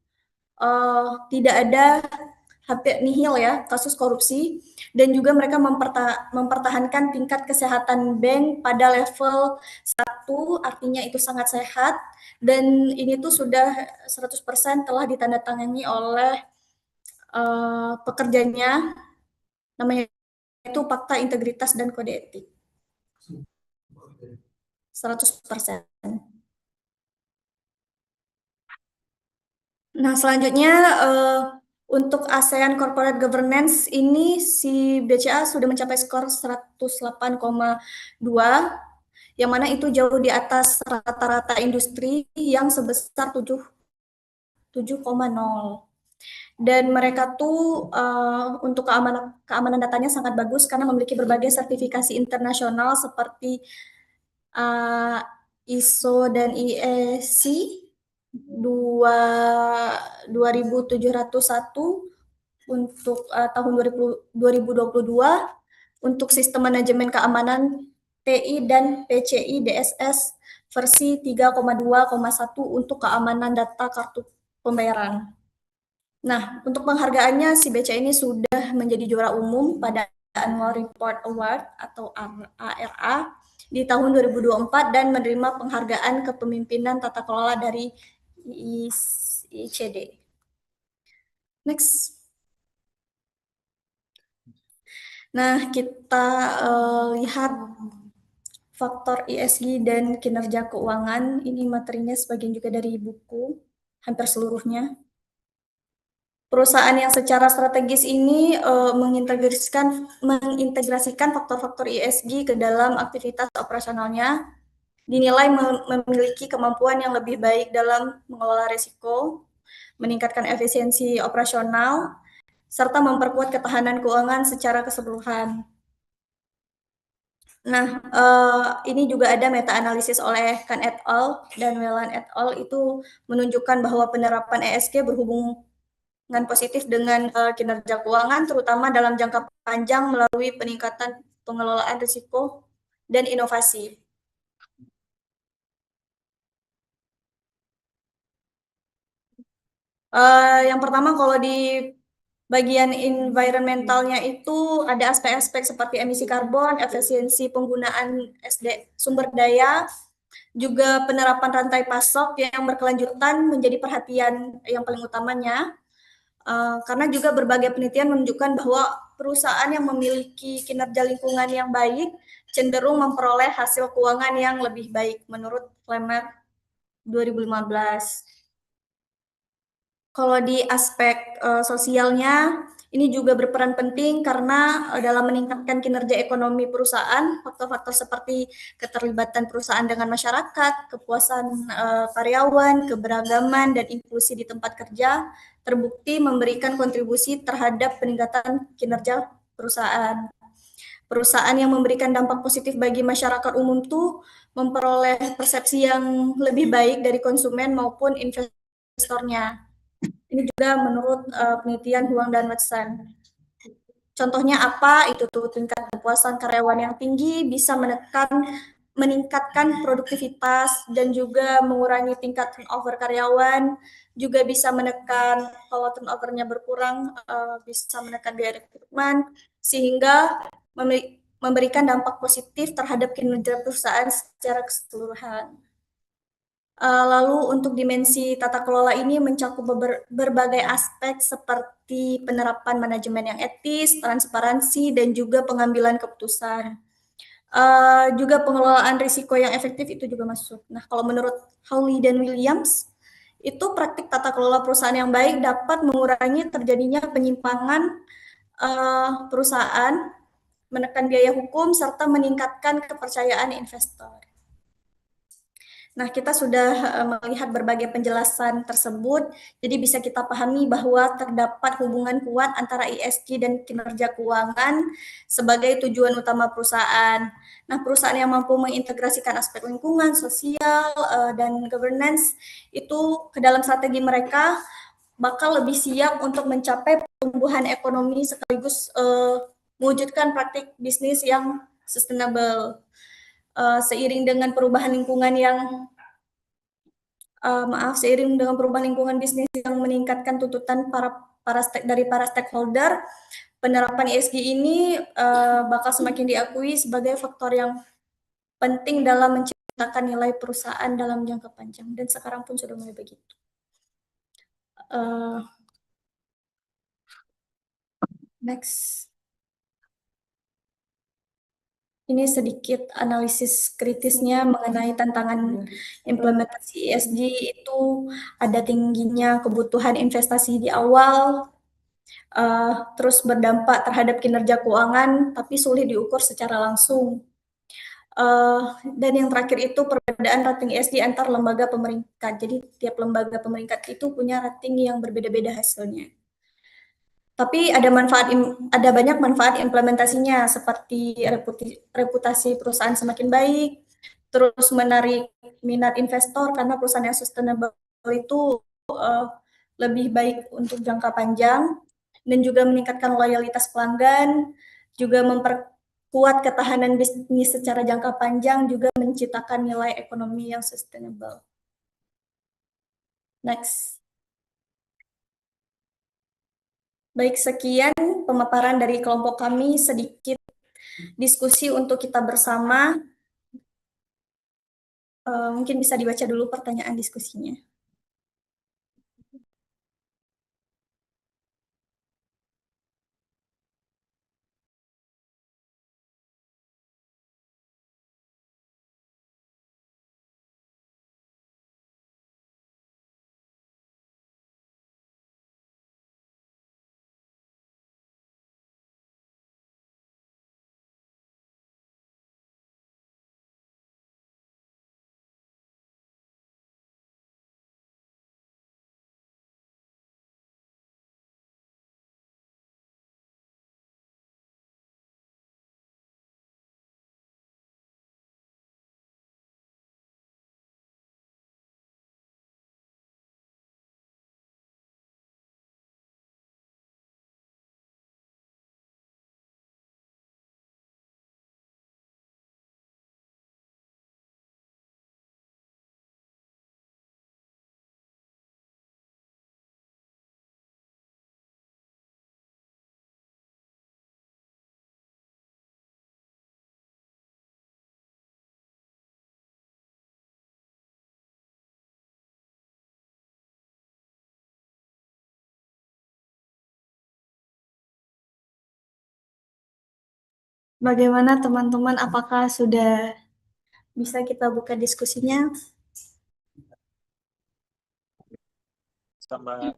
tidak ada hampir nihil ya kasus korupsi, dan juga mereka mempertahankan tingkat kesehatan bank pada level 1, artinya itu sangat sehat, dan ini tuh sudah 100% telah ditandatangani oleh pekerjanya, namanya itu Fakta Integritas dan Kode Etik. 100%. Nah, selanjutnya untuk ASEAN Corporate Governance ini si BCA sudah mencapai skor 108,2, yang mana itu jauh di atas rata-rata industri yang sebesar 7,0. Dan mereka tuh untuk keamanan datanya sangat bagus karena memiliki berbagai sertifikasi internasional seperti ISO dan IEC 2701 untuk tahun 2022 untuk sistem manajemen keamanan TI dan PCI DSS versi 3,2,1 untuk keamanan data kartu pembayaran. Nah, untuk penghargaannya si BCA ini sudah menjadi juara umum pada Annual Report Award atau ARA di tahun 2024 dan menerima penghargaan kepemimpinan tata kelola dari ICD. Next. Nah, kita lihat faktor ESG dan kinerja keuangan. Ini materinya sebagian juga dari buku, hampir seluruhnya. Perusahaan yang secara strategis ini mengintegrasikan faktor-faktor ESG ke dalam aktivitas operasionalnya, dinilai memiliki kemampuan yang lebih baik dalam mengelola risiko, meningkatkan efisiensi operasional, serta memperkuat ketahanan keuangan secara keseluruhan. Nah, ini juga ada meta-analisis oleh Khan et al. Dan Whelan et al. Itu menunjukkan bahwa penerapan ESG berhubungan positif dengan kinerja keuangan, terutama dalam jangka panjang melalui peningkatan pengelolaan risiko dan inovasi. Yang pertama, kalau di bagian environmentalnya itu ada aspek-aspek seperti emisi karbon, efisiensi penggunaan sumber daya, juga penerapan rantai pasok yang berkelanjutan menjadi perhatian yang paling utamanya. Karena juga berbagai penelitian menunjukkan bahwa perusahaan yang memiliki kinerja lingkungan yang baik cenderung memperoleh hasil keuangan yang lebih baik menurut Flemer 2015. Kalau di aspek sosialnya, ini juga berperan penting karena dalam meningkatkan kinerja ekonomi perusahaan, faktor-faktor seperti keterlibatan perusahaan dengan masyarakat, kepuasan karyawan, keberagaman, dan inklusi di tempat kerja terbukti memberikan kontribusi terhadap peningkatan kinerja perusahaan. Perusahaan yang memberikan dampak positif bagi masyarakat umum tuh memperoleh persepsi yang lebih baik dari konsumen maupun investornya. Ini juga menurut penelitian Huang dan Watson. Contohnya apa? Itu tuh tingkat kepuasan karyawan yang tinggi bisa meningkatkan produktivitas dan juga mengurangi tingkat turnover karyawan, juga bisa menekan kalau turnovernya berkurang, bisa menekan biaya rekrutmen, sehingga memberikan dampak positif terhadap kinerja perusahaan secara keseluruhan. Lalu untuk dimensi tata kelola ini mencakup berbagai aspek seperti penerapan manajemen yang etis, transparansi, dan juga pengambilan keputusan. Juga pengelolaan risiko yang efektif itu juga masuk. Nah, kalau menurut Hawley dan Williams, itu praktik tata kelola perusahaan yang baik dapat mengurangi terjadinya penyimpangan perusahaan, menekan biaya hukum, serta meningkatkan kepercayaan investor. Nah, kita sudah melihat berbagai penjelasan tersebut, jadi bisa kita pahami bahwa terdapat hubungan kuat antara ESG dan kinerja keuangan sebagai tujuan utama perusahaan. Nah, perusahaan yang mampu mengintegrasikan aspek lingkungan, sosial, dan governance itu ke dalam strategi mereka bakal lebih siap untuk mencapai pertumbuhan ekonomi sekaligus mewujudkan praktik bisnis yang sustainable. Seiring dengan perubahan lingkungan yang seiring dengan perubahan lingkungan bisnis yang meningkatkan tuntutan dari para stakeholder, penerapan ESG ini bakal semakin diakui sebagai faktor yang penting dalam menciptakan nilai perusahaan dalam jangka panjang, dan sekarang pun sudah mulai begitu. Next. Ini sedikit analisis kritisnya mengenai tantangan implementasi ESG itu ada tingginya kebutuhan investasi di awal, terus berdampak terhadap kinerja keuangan, tapi sulit diukur secara langsung. Dan yang terakhir itu perbedaan rating ESG antar lembaga pemeringkat. Jadi tiap lembaga pemeringkat itu punya rating yang berbeda-beda hasilnya. Tapi ada banyak manfaat implementasinya seperti reputasi perusahaan semakin baik, terus menarik minat investor karena perusahaan yang sustainable itu lebih baik untuk jangka panjang dan juga meningkatkan loyalitas pelanggan, juga memperkuat ketahanan bisnis secara jangka panjang, juga menciptakan nilai ekonomi yang sustainable. Next. Baik, sekian pemaparan dari kelompok kami, sedikit diskusi untuk kita bersama. Mungkin bisa dibaca dulu pertanyaan diskusinya. Bagaimana teman-teman, apakah sudah bisa kita buka diskusinya? Sama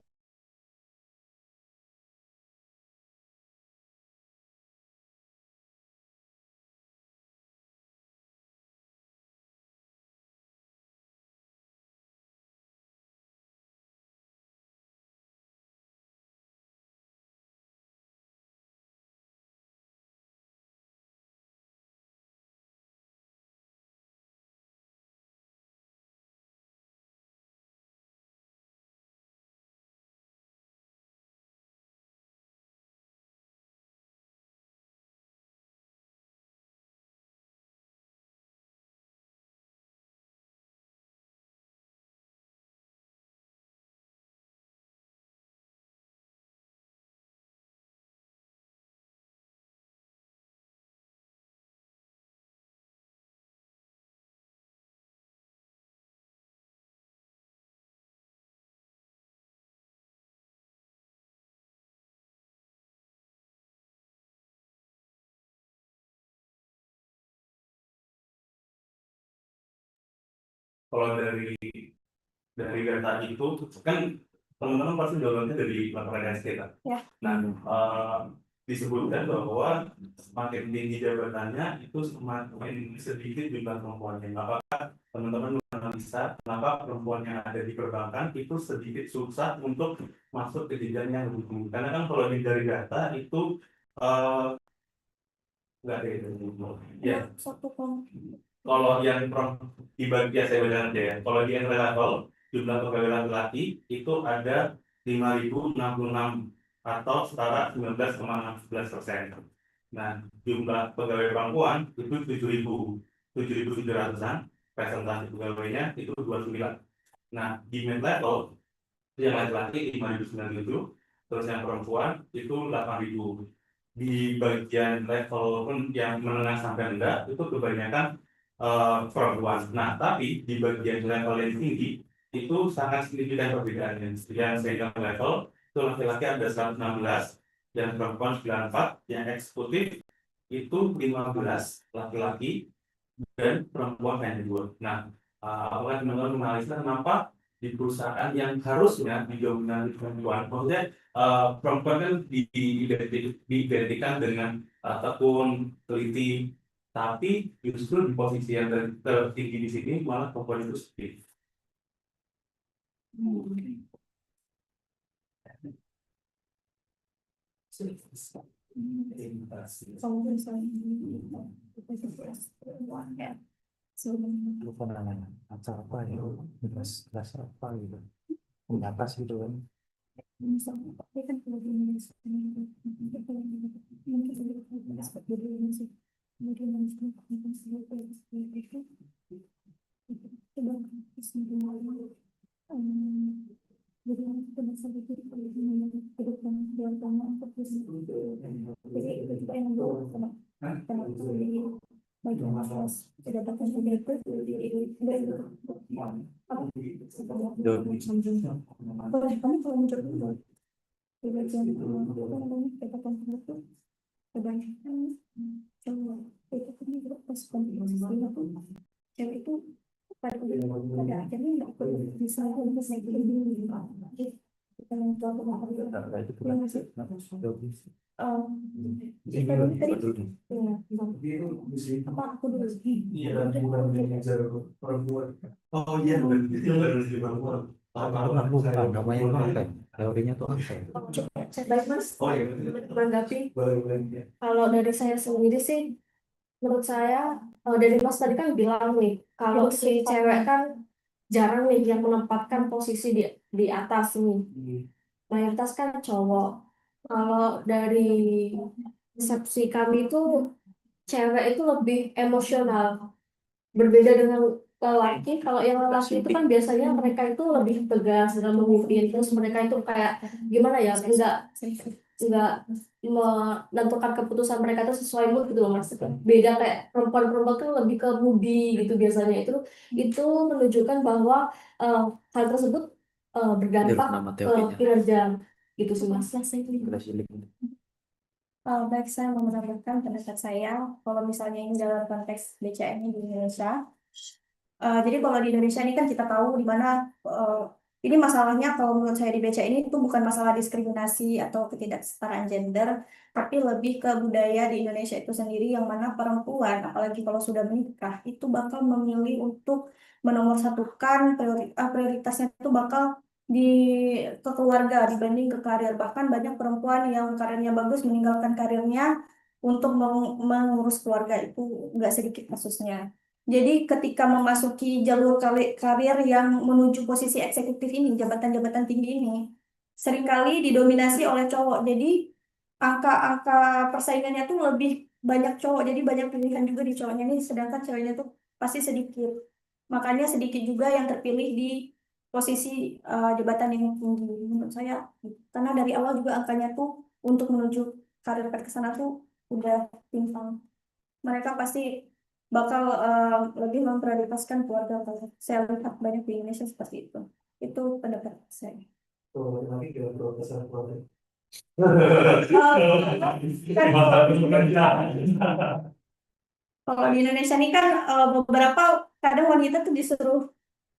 Kalau dari data itu kan teman-teman pasti downloadnya dari laporan SK kan? Ya. Nah, disebutkan bahwa semakin tinggi jabatannya itu semakin sedikit jumlah perempuannya. Apakah teman-teman menganalisa kenapa perempuan yang ada di perbankan itu sedikit susah untuk masuk ke jenjang yang lebih tinggi? Karena kan kalau dari data itu nggak ada itu. Ya. Kalau yang di bagian saya baca aja ya. Kalau di entry level jumlah pegawai laki-laki itu ada 5.066 atau setara 19,16%. Nah, jumlah pegawai perempuan itu 7.700-an, presentasi pegawainya itu 29. Nah, di mid level yang laki-laki 5.097, terus yang perempuan itu 8.000. Di bagian level pun yang menengah sampai rendah itu kebanyakan perempuan. Nah, tapi di bagian level yang tinggi itu sangat signifikan perbedaannya. Yang senior level itu laki-laki ada 116, yang perempuan 94, yang eksekutif itu 15 laki-laki dan perempuan hanya 2. Nah, apakah teman-teman menganalisa kenapa di perusahaan yang harusnya didominasi perempuan, maksudnya perempuan kan diidentikan dengan tekun, teliti, tapi justru di posisi yang tertinggi di sini malah perempuan itu seperti lupa namanya acara apa ya, kelas apa gitu, pembatas gitu kan. iya, bukan mengejar perempuan. Oh iya, berarti perempuan. Aku lupa namanya apa, teorinya tuh apa ya? Baik Mas, Oh iya, menanggapi. boleh. Kalau dari saya sendiri sih, menurut saya dari Mas tadi kan bilang nih, kalau si cewek kan jarang nih yang menempatkan posisi di atas nih. Mayoritas kan cowok. Kalau dari persepsi kami itu cewek itu lebih emosional. Berbeda dengan lelaki, kalau yang lelaki itu kan biasanya mereka itu lebih tegas dalam memimpin, terus mereka itu kayak gimana ya, enggak menentukan keputusan mereka itu sesuai mood gitu loh Mas. Beda kayak perempuan-perempuan tuh lebih ke moody gitu biasanya, itu menunjukkan bahwa hal tersebut berdampak Nama ke teorinya. kinerja gitu sih Mas. Baik, saya mau menambahkan pendapat saya kalau misalnya ini dalam konteks BCA ini di Indonesia. Jadi kalau di Indonesia ini kan kita tahu di mana ini masalahnya kalau menurut saya di BCA ini itu bukan masalah diskriminasi atau ketidaksetaraan gender, tapi lebih ke budaya di Indonesia itu sendiri yang mana perempuan, apalagi kalau sudah menikah, itu bakal memilih untuk menomorsatukan prioritasnya itu bakal ke keluarga dibanding ke karir. Bahkan banyak perempuan yang karirnya bagus meninggalkan karirnya untuk mengurus keluarga, itu nggak sedikit kasusnya. Jadi ketika memasuki jalur karir yang menuju posisi eksekutif ini, jabatan-jabatan tinggi ini, seringkali didominasi oleh cowok. Jadi angka-angka persaingannya tuh lebih banyak cowok. Jadi banyak pilihan juga di cowoknya ini, sedangkan ceweknya tuh pasti sedikit. Makanya sedikit juga yang terpilih di posisi jabatan yang tinggi menurut saya. Karena dari awal juga angkanya tuh untuk menuju karir ke sana tuh udah timpang. Mereka pasti bakal lebih memprioritaskan keluarga. Saya lihat banyak di Indonesia seperti itu. Itu pendapat saya. Tuh, lagi ke profesor keluarga. Kalau di Indonesia ini kan beberapa kadang wanita tuh disuruh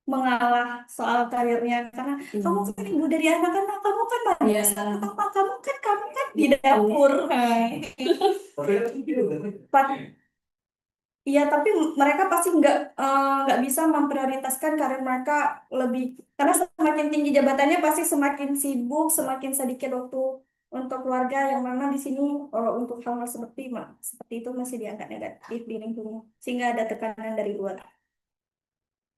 mengalah soal karirnya karena kamu kan ibu dari anak-anak, kamu kan madrasah, kamu kan di dapur. Iya, tapi mereka pasti nggak bisa memprioritaskan karir mereka lebih, karena semakin tinggi jabatannya pasti semakin sibuk, semakin sedikit waktu untuk keluarga, yang mana di sini untuk hal-hal seperti itu masih dianggap negatif di lingkungan, sehingga ada tekanan dari luar.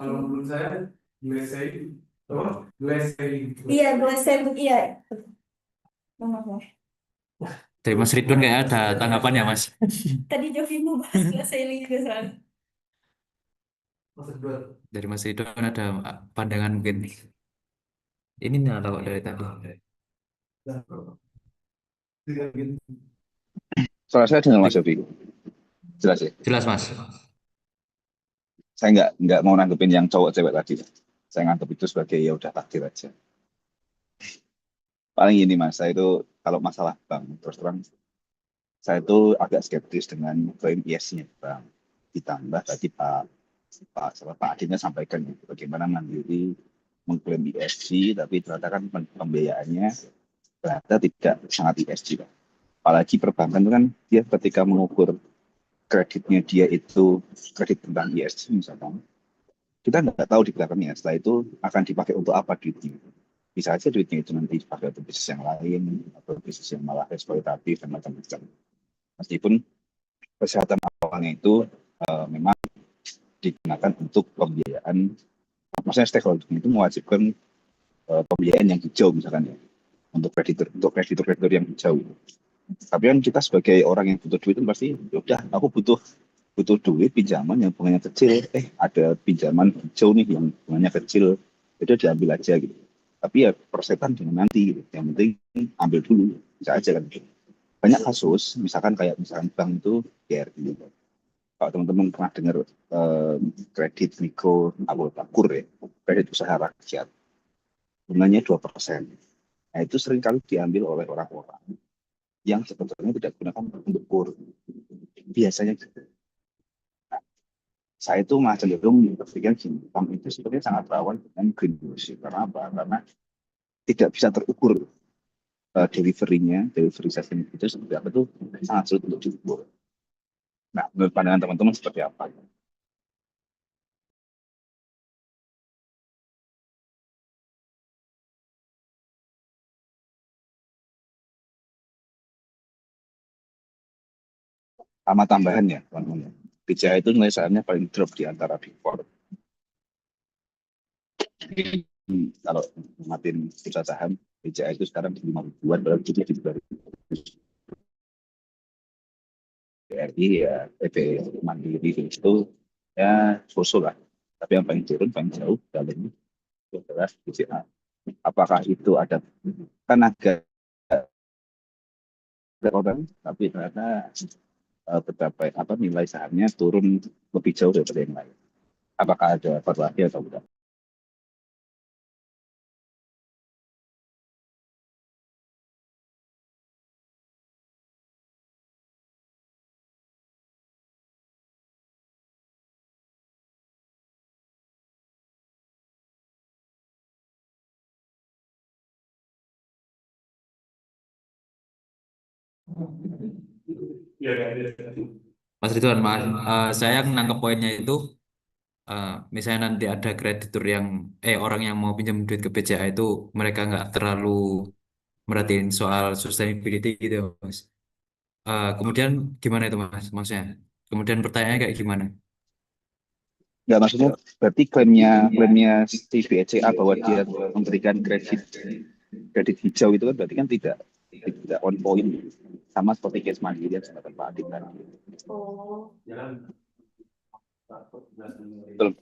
Kalau menurut saya, glazing. Iya, iya. Maaf. Dari Mas Ridwan kayak ada tanggapan ya Mas? Tadi Jovi mau bahas glazing juga soalnya. Dari Mas Ridwan ada pandangan mungkin. Ini nih kalau dari tadi. Soalnya saya dengan Mas Yofi. Jelas ya? Jelas Mas. Saya nggak mau nanggepin yang cowok cewek tadi. Saya nganggep itu sebagai ya udah takdir aja. Paling ini Mas, saya itu kalau masalah bank terus terang saya itu agak skeptis dengan klaim ESG-nya Bang. Ditambah tadi Pak Adinnya sampaikan gitu, bagaimana Mandiri mengklaim ESG, tapi ternyata kan pembiayaannya ternyata tidak sangat ESG, Pak. Apalagi perbankan itu kan dia ketika mengukur kreditnya dia itu kredit tentang ESG misalkan, kita nggak tahu di belakangnya setelah itu akan dipakai untuk apa duitnya. Bisa aja duitnya itu nanti dipakai untuk bisnis yang lain atau bisnis yang malah eksploitatif dan macam-macam. Meskipun kesehatan awalnya itu memang digunakan untuk pembiayaan, maksudnya stakeholder itu mewajibkan pembiayaan yang hijau misalkan ya, untuk kreditor yang hijau. Tapi kan kita sebagai orang yang butuh duit itu pasti, ya udah aku butuh duit pinjaman yang bunganya kecil, ada pinjaman hijau nih yang bunganya kecil, itu diambil aja gitu. Tapi ya persetan dengan nanti gitu. Yang penting ambil dulu, bisa aja kan gitu. Banyak kasus, misalkan bank itu BRI gitu. Kalau teman-teman pernah dengar kredit mikro anggota KUR ya, kredit usaha rakyat, bunganya 2%. Nah itu seringkali diambil oleh orang-orang yang sebetulnya tidak digunakan untuk KUR. Biasanya gitu. Saya itu malah cenderung berpikir gini, bank itu sebenarnya sangat rawan dengan greenwashing. Karena apa? Karena tidak bisa terukur delivery system itu seperti apa itu sangat sulit untuk diukur. Nah, menurut pandangan teman-teman seperti apa? Sama tambahan ya, teman-teman. BCA itu nilai sahamnya paling drop di antara Big Four. Kalau ngamatin bursa saham, BCA itu sekarang di 5 ribuan, baru jadi di 2 ribu. BRI ya, Mandiri itu ya sosok lah. Tapi yang paling turun, paling jauh dalamnya itu adalah BCA. Apakah itu ada, kan agak orang, tapi ternyata betapa nilai sahamnya turun lebih jauh daripada yang lain. Apakah ada korelasi atau tidak? Mas Ridwan, saya nangkep poinnya itu, misalnya nanti ada kreditur yang, orang yang mau pinjam duit ke BCA itu mereka nggak terlalu merhatiin soal sustainability gitu, Mas. Kemudian gimana itu, Mas? Maksudnya, kemudian pertanyaannya kayak gimana? Nggak, maksudnya berarti klaimnya si BCA bahwa dia memberikan kredit hijau itu kan berarti kan tidak on point, sama seperti case Mandiri yang sempat Pak Adit tadi. Oh. Betul.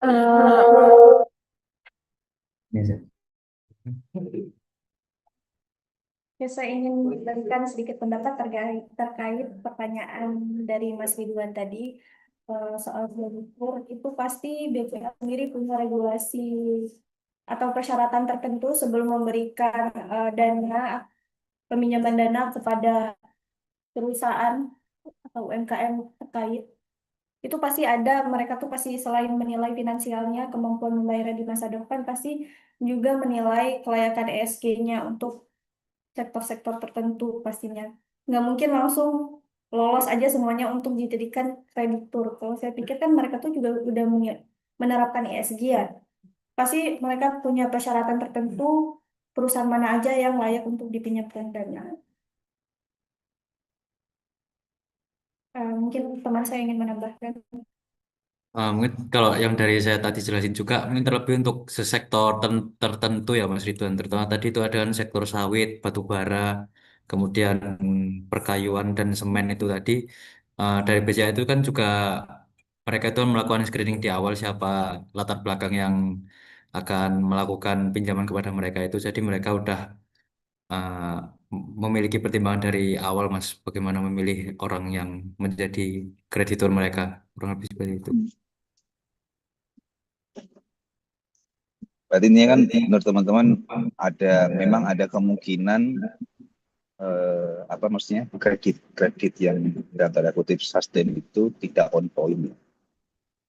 Eh, Iya. Ya, saya ingin memberikan sedikit pendapat terkait pertanyaan dari Mas Ridwan tadi. Soal kreditur itu pasti BCA sendiri punya regulasi atau persyaratan tertentu sebelum memberikan peminjaman dana kepada perusahaan atau UMKM terkait. Itu pasti ada, mereka tuh pasti selain menilai finansialnya, kemampuan membayar di masa depan, pasti juga menilai kelayakan ESG-nya untuk sektor-sektor tertentu pastinya. Nggak mungkin langsung lolos aja semuanya untuk dijadikan kreditur. Kalau saya pikir kan mereka tuh juga udah menerapkan ESG ya. Pasti mereka punya persyaratan tertentu, perusahaan mana aja yang layak untuk dipinjamkan dana. Mungkin teman saya ingin menambahkan. Mungkin kalau yang dari saya tadi jelasin juga, mungkin terlebih untuk sesektor tertentu ya Mas Ridwan, terutama tadi itu ada kan sektor sawit, batu bara, kemudian perkayuan dan semen itu tadi, dari BCA itu kan juga mereka itu melakukan screening di awal siapa latar belakang yang akan melakukan pinjaman kepada mereka itu, jadi mereka udah uh, memiliki pertimbangan dari awal Mas, bagaimana memilih orang yang menjadi kreditur mereka, kurang lebih seperti itu. Berarti ini kan menurut teman-teman memang ada kemungkinan apa maksudnya kredit yang dalam tanda kutip sustain itu tidak on point.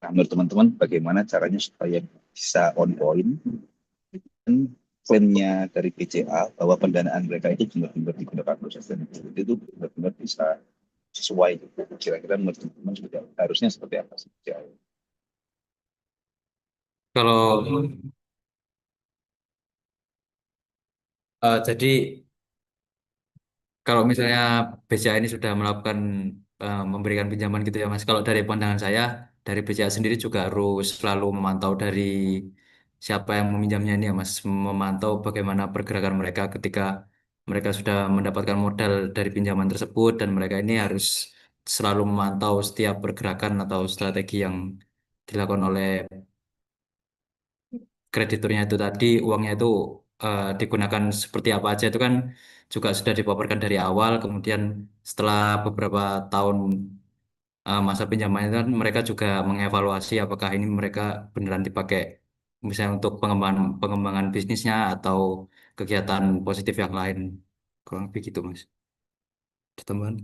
Nah, menurut teman-teman bagaimana caranya supaya bisa on point dan klaimnya dari BCA bahwa pendanaan mereka itu benar-benar digunakan untuk sustainability itu benar-benar bisa sesuai gitu. Kira-kira menurut teman-teman juga harusnya seperti apa sih BCA? Kalau jadi kalau misalnya BCA ini sudah melakukan memberikan pinjaman gitu ya Mas. Kalau dari pandangan saya, dari BCA sendiri juga harus selalu memantau dari siapa yang meminjamnya ini ya Mas, memantau bagaimana pergerakan mereka ketika mereka sudah mendapatkan modal dari pinjaman tersebut dan mereka ini harus selalu memantau setiap pergerakan atau strategi yang dilakukan oleh krediturnya itu tadi, uangnya itu digunakan seperti apa aja itu kan juga sudah dipaparkan dari awal. Kemudian setelah beberapa tahun masa pinjamannya itu kan mereka juga mengevaluasi apakah ini mereka beneran dipakai misalnya untuk pengembangan pengembangan bisnisnya atau kegiatan positif yang lain. Kurang lebih gitu Mas. Ada tambahan?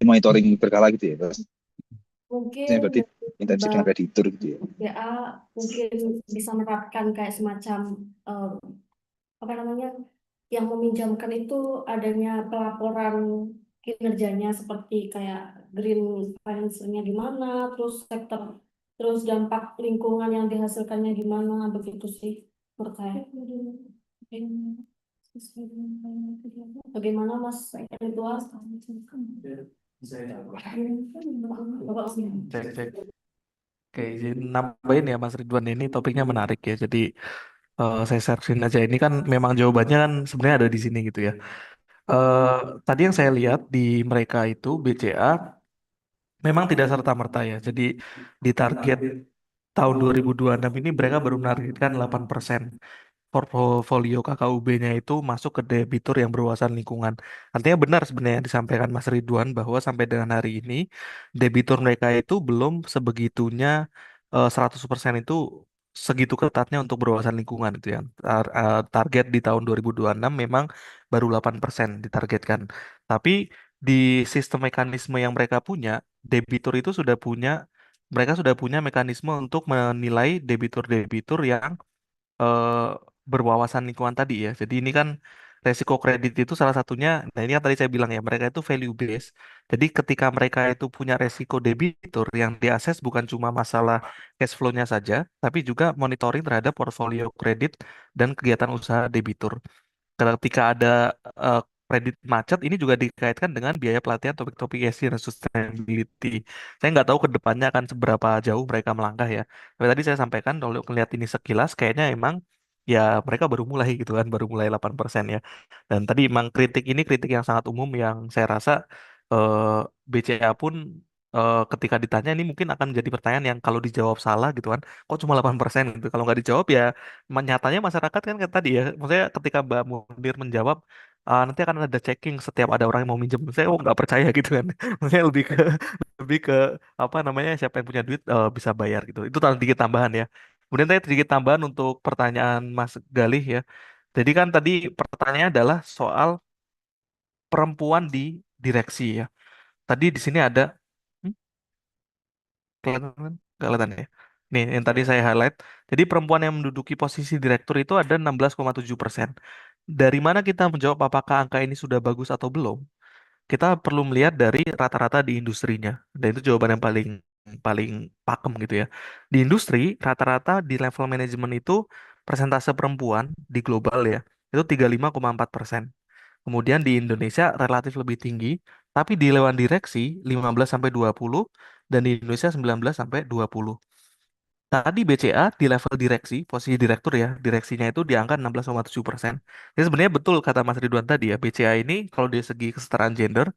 Monitoring berkala gitu ya, Mas. Mungkin Ini berarti intensif dengan kreditur gitu ya. BA mungkin bisa menerapkan kayak semacam eh, apa namanya yang meminjamkan itu adanya pelaporan kinerjanya seperti kayak green finance-nya gimana, terus sektor, terus dampak lingkungan yang dihasilkannya gimana, begitu sih menurut saya. Bagaimana Mas Ridwan? Bapak Cek, cek. Oke, izin nambahin ya Mas Ridwan, ini topiknya menarik ya. Jadi saya searching aja. Ini kan memang jawabannya kan sebenarnya ada di sini gitu ya. Eh, Tadi yang saya lihat di mereka itu BCA memang tidak serta-merta ya. Jadi di target tahun 2026 ini mereka baru menargetkan 8% portofolio KKUB-nya itu masuk ke debitur yang berwawasan lingkungan. Artinya benar sebenarnya yang disampaikan Mas Ridwan bahwa sampai dengan hari ini debitur mereka itu belum sebegitunya 100% itu segitu ketatnya untuk berwawasan lingkungan itu ya. Target di tahun 2026 memang baru 8% ditargetkan. Tapi di sistem mekanisme yang mereka punya, debitur itu sudah punya mereka sudah punya mekanisme untuk menilai debitur-debitur yang eh, berwawasan lingkungan tadi ya. Jadi ini kan resiko kredit itu salah satunya. Nah ini yang tadi saya bilang ya, mereka itu value based. Jadi ketika mereka itu punya resiko debitur yang diakses bukan cuma masalah cash flow-nya saja, tapi juga monitoring terhadap portfolio kredit dan kegiatan usaha debitur. Ketika ada eh, kredit macet, ini juga dikaitkan dengan biaya pelatihan topik-topik ESG dan sustainability. Saya nggak tahu ke depannya akan seberapa jauh mereka melangkah ya. Tapi tadi saya sampaikan kalau melihat ini sekilas, kayaknya emang ya mereka baru mulai gitu kan, baru mulai 8% ya. Dan tadi emang kritik ini kritik yang sangat umum yang saya rasa eh, BCA pun ketika ditanya ini mungkin akan jadi pertanyaan yang kalau dijawab salah gitu kan, kok cuma 8% gitu. Kalau nggak dijawab ya nyatanya masyarakat kan kayak tadi ya, maksudnya ketika Mbak Munir menjawab nanti akan ada checking setiap ada orang yang mau minjem. Saya nggak percaya gitu kan. Maksudnya lebih ke apa namanya siapa yang punya duit bisa bayar gitu. Itu sedikit tambahan ya. Kemudian tadi sedikit tambahan untuk pertanyaan Mas Galih ya. Jadi kan tadi pertanyaannya adalah soal perempuan di direksi ya. Tadi di sini ada hmm, kelihatan kan? Nggak kelihatan ya. Nih, yang tadi saya highlight. Jadi perempuan yang menduduki posisi direktur itu ada 16,7%. Dari mana kita menjawab apakah angka ini sudah bagus atau belum? Kita perlu melihat dari rata-rata di industrinya. Dan itu jawaban yang paling paling pakem gitu ya. Di industri, rata-rata di level manajemen itu persentase perempuan di global ya, itu 35,4%. Kemudian di Indonesia relatif lebih tinggi, tapi di dewan direksi 15 sampai 20 dan di Indonesia 19 sampai 20. Tadi BCA di level direksi, posisi direktur ya, direksinya itu di angka 16,7%. Jadi sebenarnya betul kata Mas Ridwan tadi ya, BCA ini kalau dari segi kesetaraan gender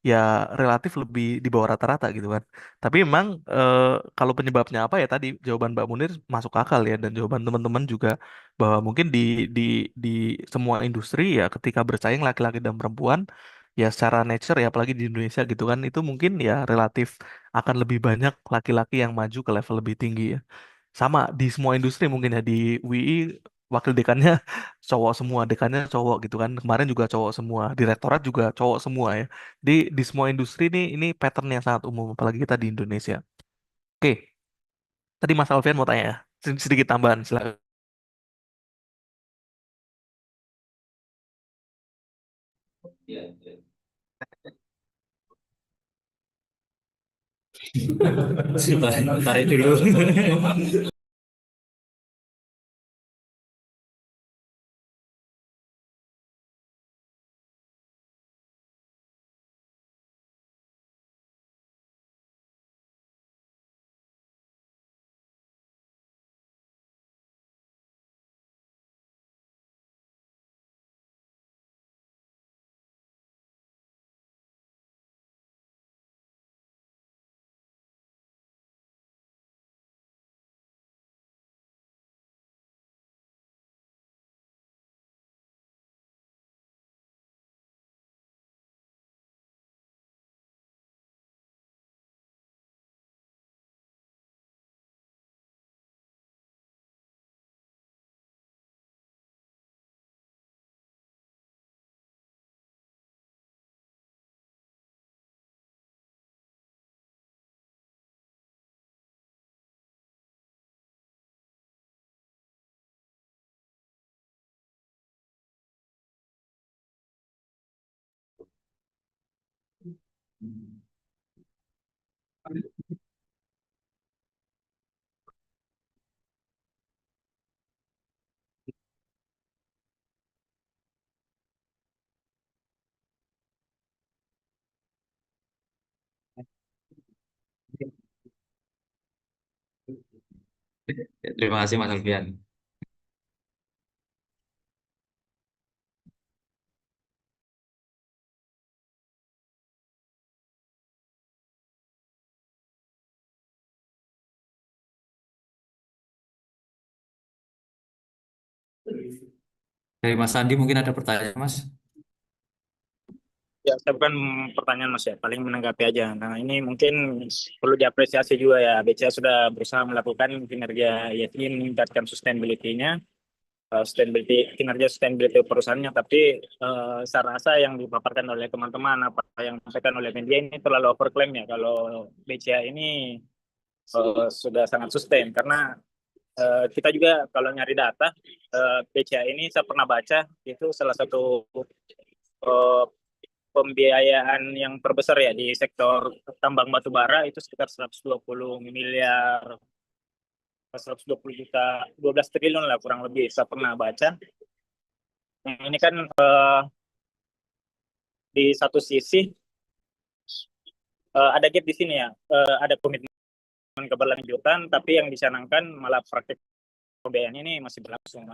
ya relatif lebih di bawah rata-rata gitu kan. Tapi memang kalau penyebabnya apa ya tadi jawaban Mbak Munir masuk akal ya dan jawaban teman-teman juga bahwa mungkin di di semua industri ya ketika bersaing laki-laki dan perempuan ya secara nature ya apalagi di Indonesia gitu kan itu mungkin ya relatif akan lebih banyak laki-laki yang maju ke level lebih tinggi ya. Sama di semua industri mungkin ya di WI wakil dekannya cowok semua, dekannya cowok gitu kan. Kemarin juga cowok semua, direktorat juga cowok semua ya. Di semua industri ini pattern yang sangat umum apalagi kita di Indonesia. Oke, tadi Mas Alfian mau tanya ya. Sedikit tambahan silakan. Tarik dulu. Terima kasih Mas Alfian. Dari Mas Andi mungkin ada pertanyaan Mas? Ya, saya bukan pertanyaan Mas ya, paling menanggapi aja. Nah, ini mungkin perlu diapresiasi juga ya. BCA sudah berusaha melakukan kinerja ESG meningkatkan sustainability-nya, kinerja sustainability perusahaannya, tapi saya rasa yang dipaparkan oleh teman-teman, apa yang disampaikan oleh media ini terlalu overclaim ya. Kalau BCA ini sudah sangat sustain, karena kita juga kalau nyari data, BCA ini saya pernah baca, itu salah satu eh, pembiayaan yang terbesar ya di sektor tambang batu bara itu sekitar 120 miliar, 120 juta, 12 triliun lah kurang lebih saya pernah baca. Ini kan di satu sisi ada gap di sini ya, ada komitmen keberlanjutan, tapi yang dicanangkan malah praktik pembiayaan ini masih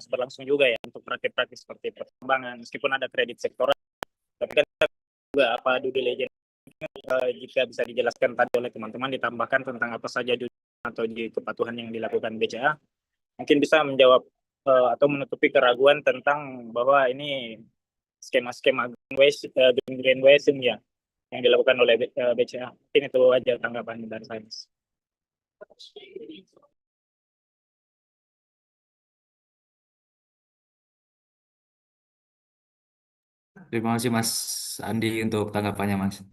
berlangsung juga ya untuk praktik-praktik seperti pertambangan, meskipun ada kredit sektoral, tapi kan juga apa due diligence jika bisa dijelaskan tadi oleh teman-teman, ditambahkan tentang apa saja atau kepatuhan yang dilakukan BCA, mungkin bisa menjawab atau menutupi keraguan tentang bahwa ini skema-skema green wasting ya yang dilakukan oleh BCA. Mungkin itu aja tanggapan dari saya. Terima kasih Mas Andi untuk tanggapannya Mas.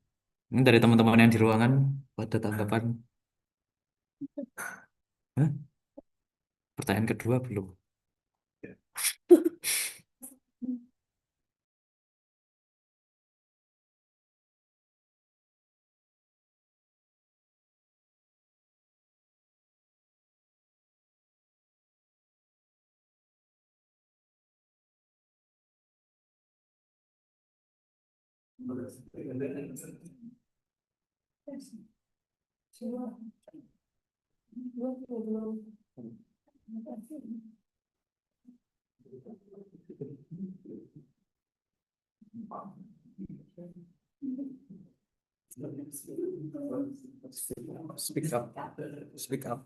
Ini dari teman-teman yang di ruangan ada tanggapan? Hah? Pertanyaan kedua belum. Speak up. Speak up.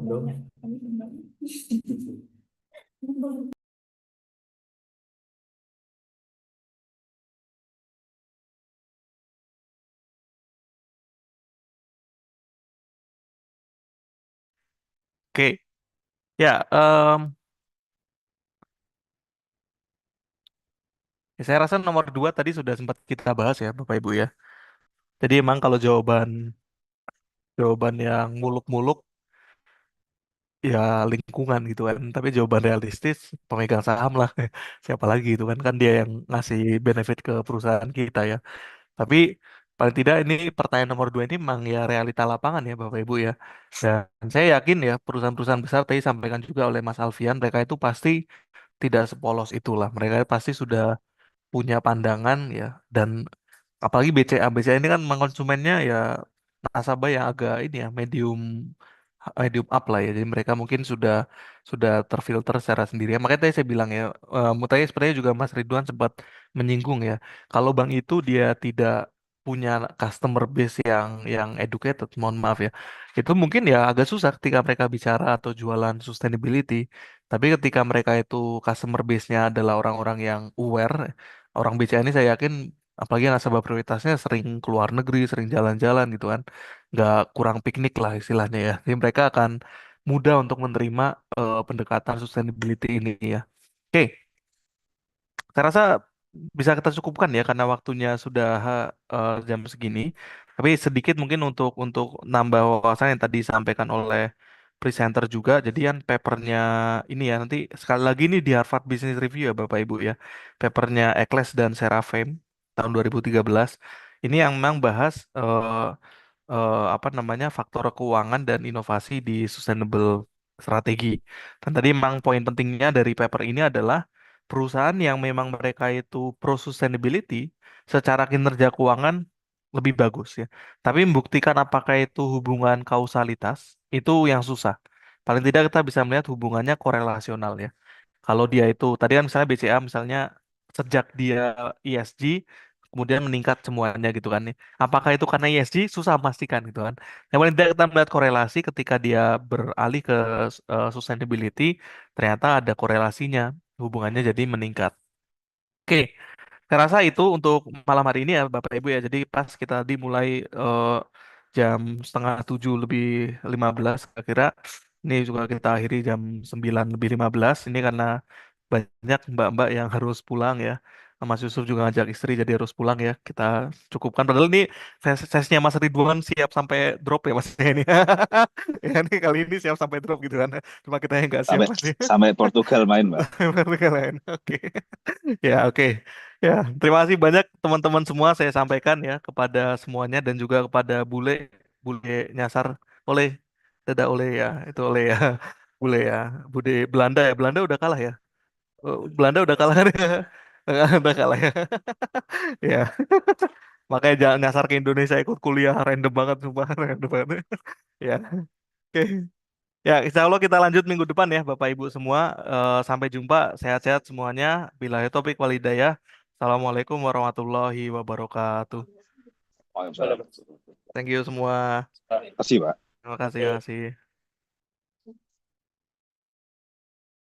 Belum. Oke, ya, saya rasa nomor 2 tadi sudah sempat kita bahas ya, Bapak Ibu ya. Jadi emang kalau jawaban jawaban yang muluk-muluk ya lingkungan gitu kan. Tapi jawaban realistis pemegang saham lah. Siapa lagi itu kan dia yang ngasih benefit ke perusahaan kita ya. Tapi paling tidak ini pertanyaan nomor 2 ini memang ya realita lapangan ya Bapak Ibu ya. Dan saya yakin ya perusahaan-perusahaan besar tadi sampaikan juga oleh Mas Alfian, mereka itu pasti tidak sepolos itulah. Mereka pasti sudah punya pandangan ya. Dan apalagi BCA ini kan memang konsumennya ya nasabah yang agak ini ya medium up lah ya. Jadi mereka mungkin sudah terfilter secara sendiri. Makanya tadi saya bilang ya, tadi sebenarnya juga Mas Ridwan sempat menyinggung ya. Kalau bank itu dia tidak punya customer base yang educated, mohon maaf ya. Itu mungkin ya agak susah ketika mereka bicara atau jualan sustainability. Tapi ketika mereka itu customer base-nya adalah orang-orang yang aware, orang BCA ini saya yakin apalagi nasabah prioritasnya sering keluar negeri, sering jalan-jalan gitu kan, nggak kurang piknik lah istilahnya ya. Jadi mereka akan mudah untuk menerima pendekatan sustainability ini ya. Oke, saya rasa bisa kita cukupkan ya karena waktunya sudah jam segini. Tapi sedikit mungkin untuk nambah wawasan yang tadi disampaikan oleh presenter juga. Jadi kan papernya ini ya nanti sekali lagi ini di Harvard Business Review ya Bapak Ibu ya. Papernya Eccles dan Serafeim tahun 2013. Ini yang memang bahas apa namanya faktor keuangan dan inovasi di sustainable strategi. Dan tadi memang poin pentingnya dari paper ini adalah perusahaan yang memang mereka itu pro sustainability secara kinerja keuangan lebih bagus ya. Tapi membuktikan apakah itu hubungan kausalitas itu yang susah. Paling tidak kita bisa melihat hubungannya korelasional ya. Kalau dia itu tadi kan misalnya BCA misalnya sejak dia ESG kemudian meningkat semuanya gitu kan ya. Apakah itu karena ESG? Susah memastikan gitu kan. Yang paling tidak kita melihat korelasi ketika dia beralih ke sustainability, ternyata ada korelasinya, hubungannya jadi meningkat. Oke, saya rasa itu untuk malam hari ini ya Bapak Ibu ya. Jadi pas kita tadi mulai jam setengah 7 lebih 15 kira-kira. Ini juga kita akhiri jam 9 lebih 15. Ini karena banyak mbak-mbak yang harus pulang ya. Mas Yusuf juga ngajak istri jadi harus pulang ya. Kita cukupkan. Padahal ini sesinya Mas Ridwan siap sampai drop ya Mas ini. Ya ini kali ini siap sampai drop gitu kan. Cuma kita yang nggak siap sampai Mas. sampai Portugal main, Pak. Mereka lain. Oke. Ya, oke. Ya, terima kasih banyak teman-teman semua saya sampaikan ya kepada semuanya dan juga kepada Bule nyasar oleh oleh ya, itu oleh ya. Bule ya, Bude Belanda ya. Belanda udah kalah ya. Belanda udah kalah kan ya. Udah kalah ya. Ya. Makanya jangan nyasar ke Indonesia ikut kuliah random banget, sumpah random banget. Ya, oke. Ya, insya Allah kita lanjut minggu depan ya, Bapak Ibu semua. Sampai jumpa, sehat-sehat semuanya. Billahi taufiq wal hidayah. Assalamualaikum warahmatullahi wabarakatuh. Waalaikumsalam. Thank you semua. Terima kasih, Pak. Terima kasih.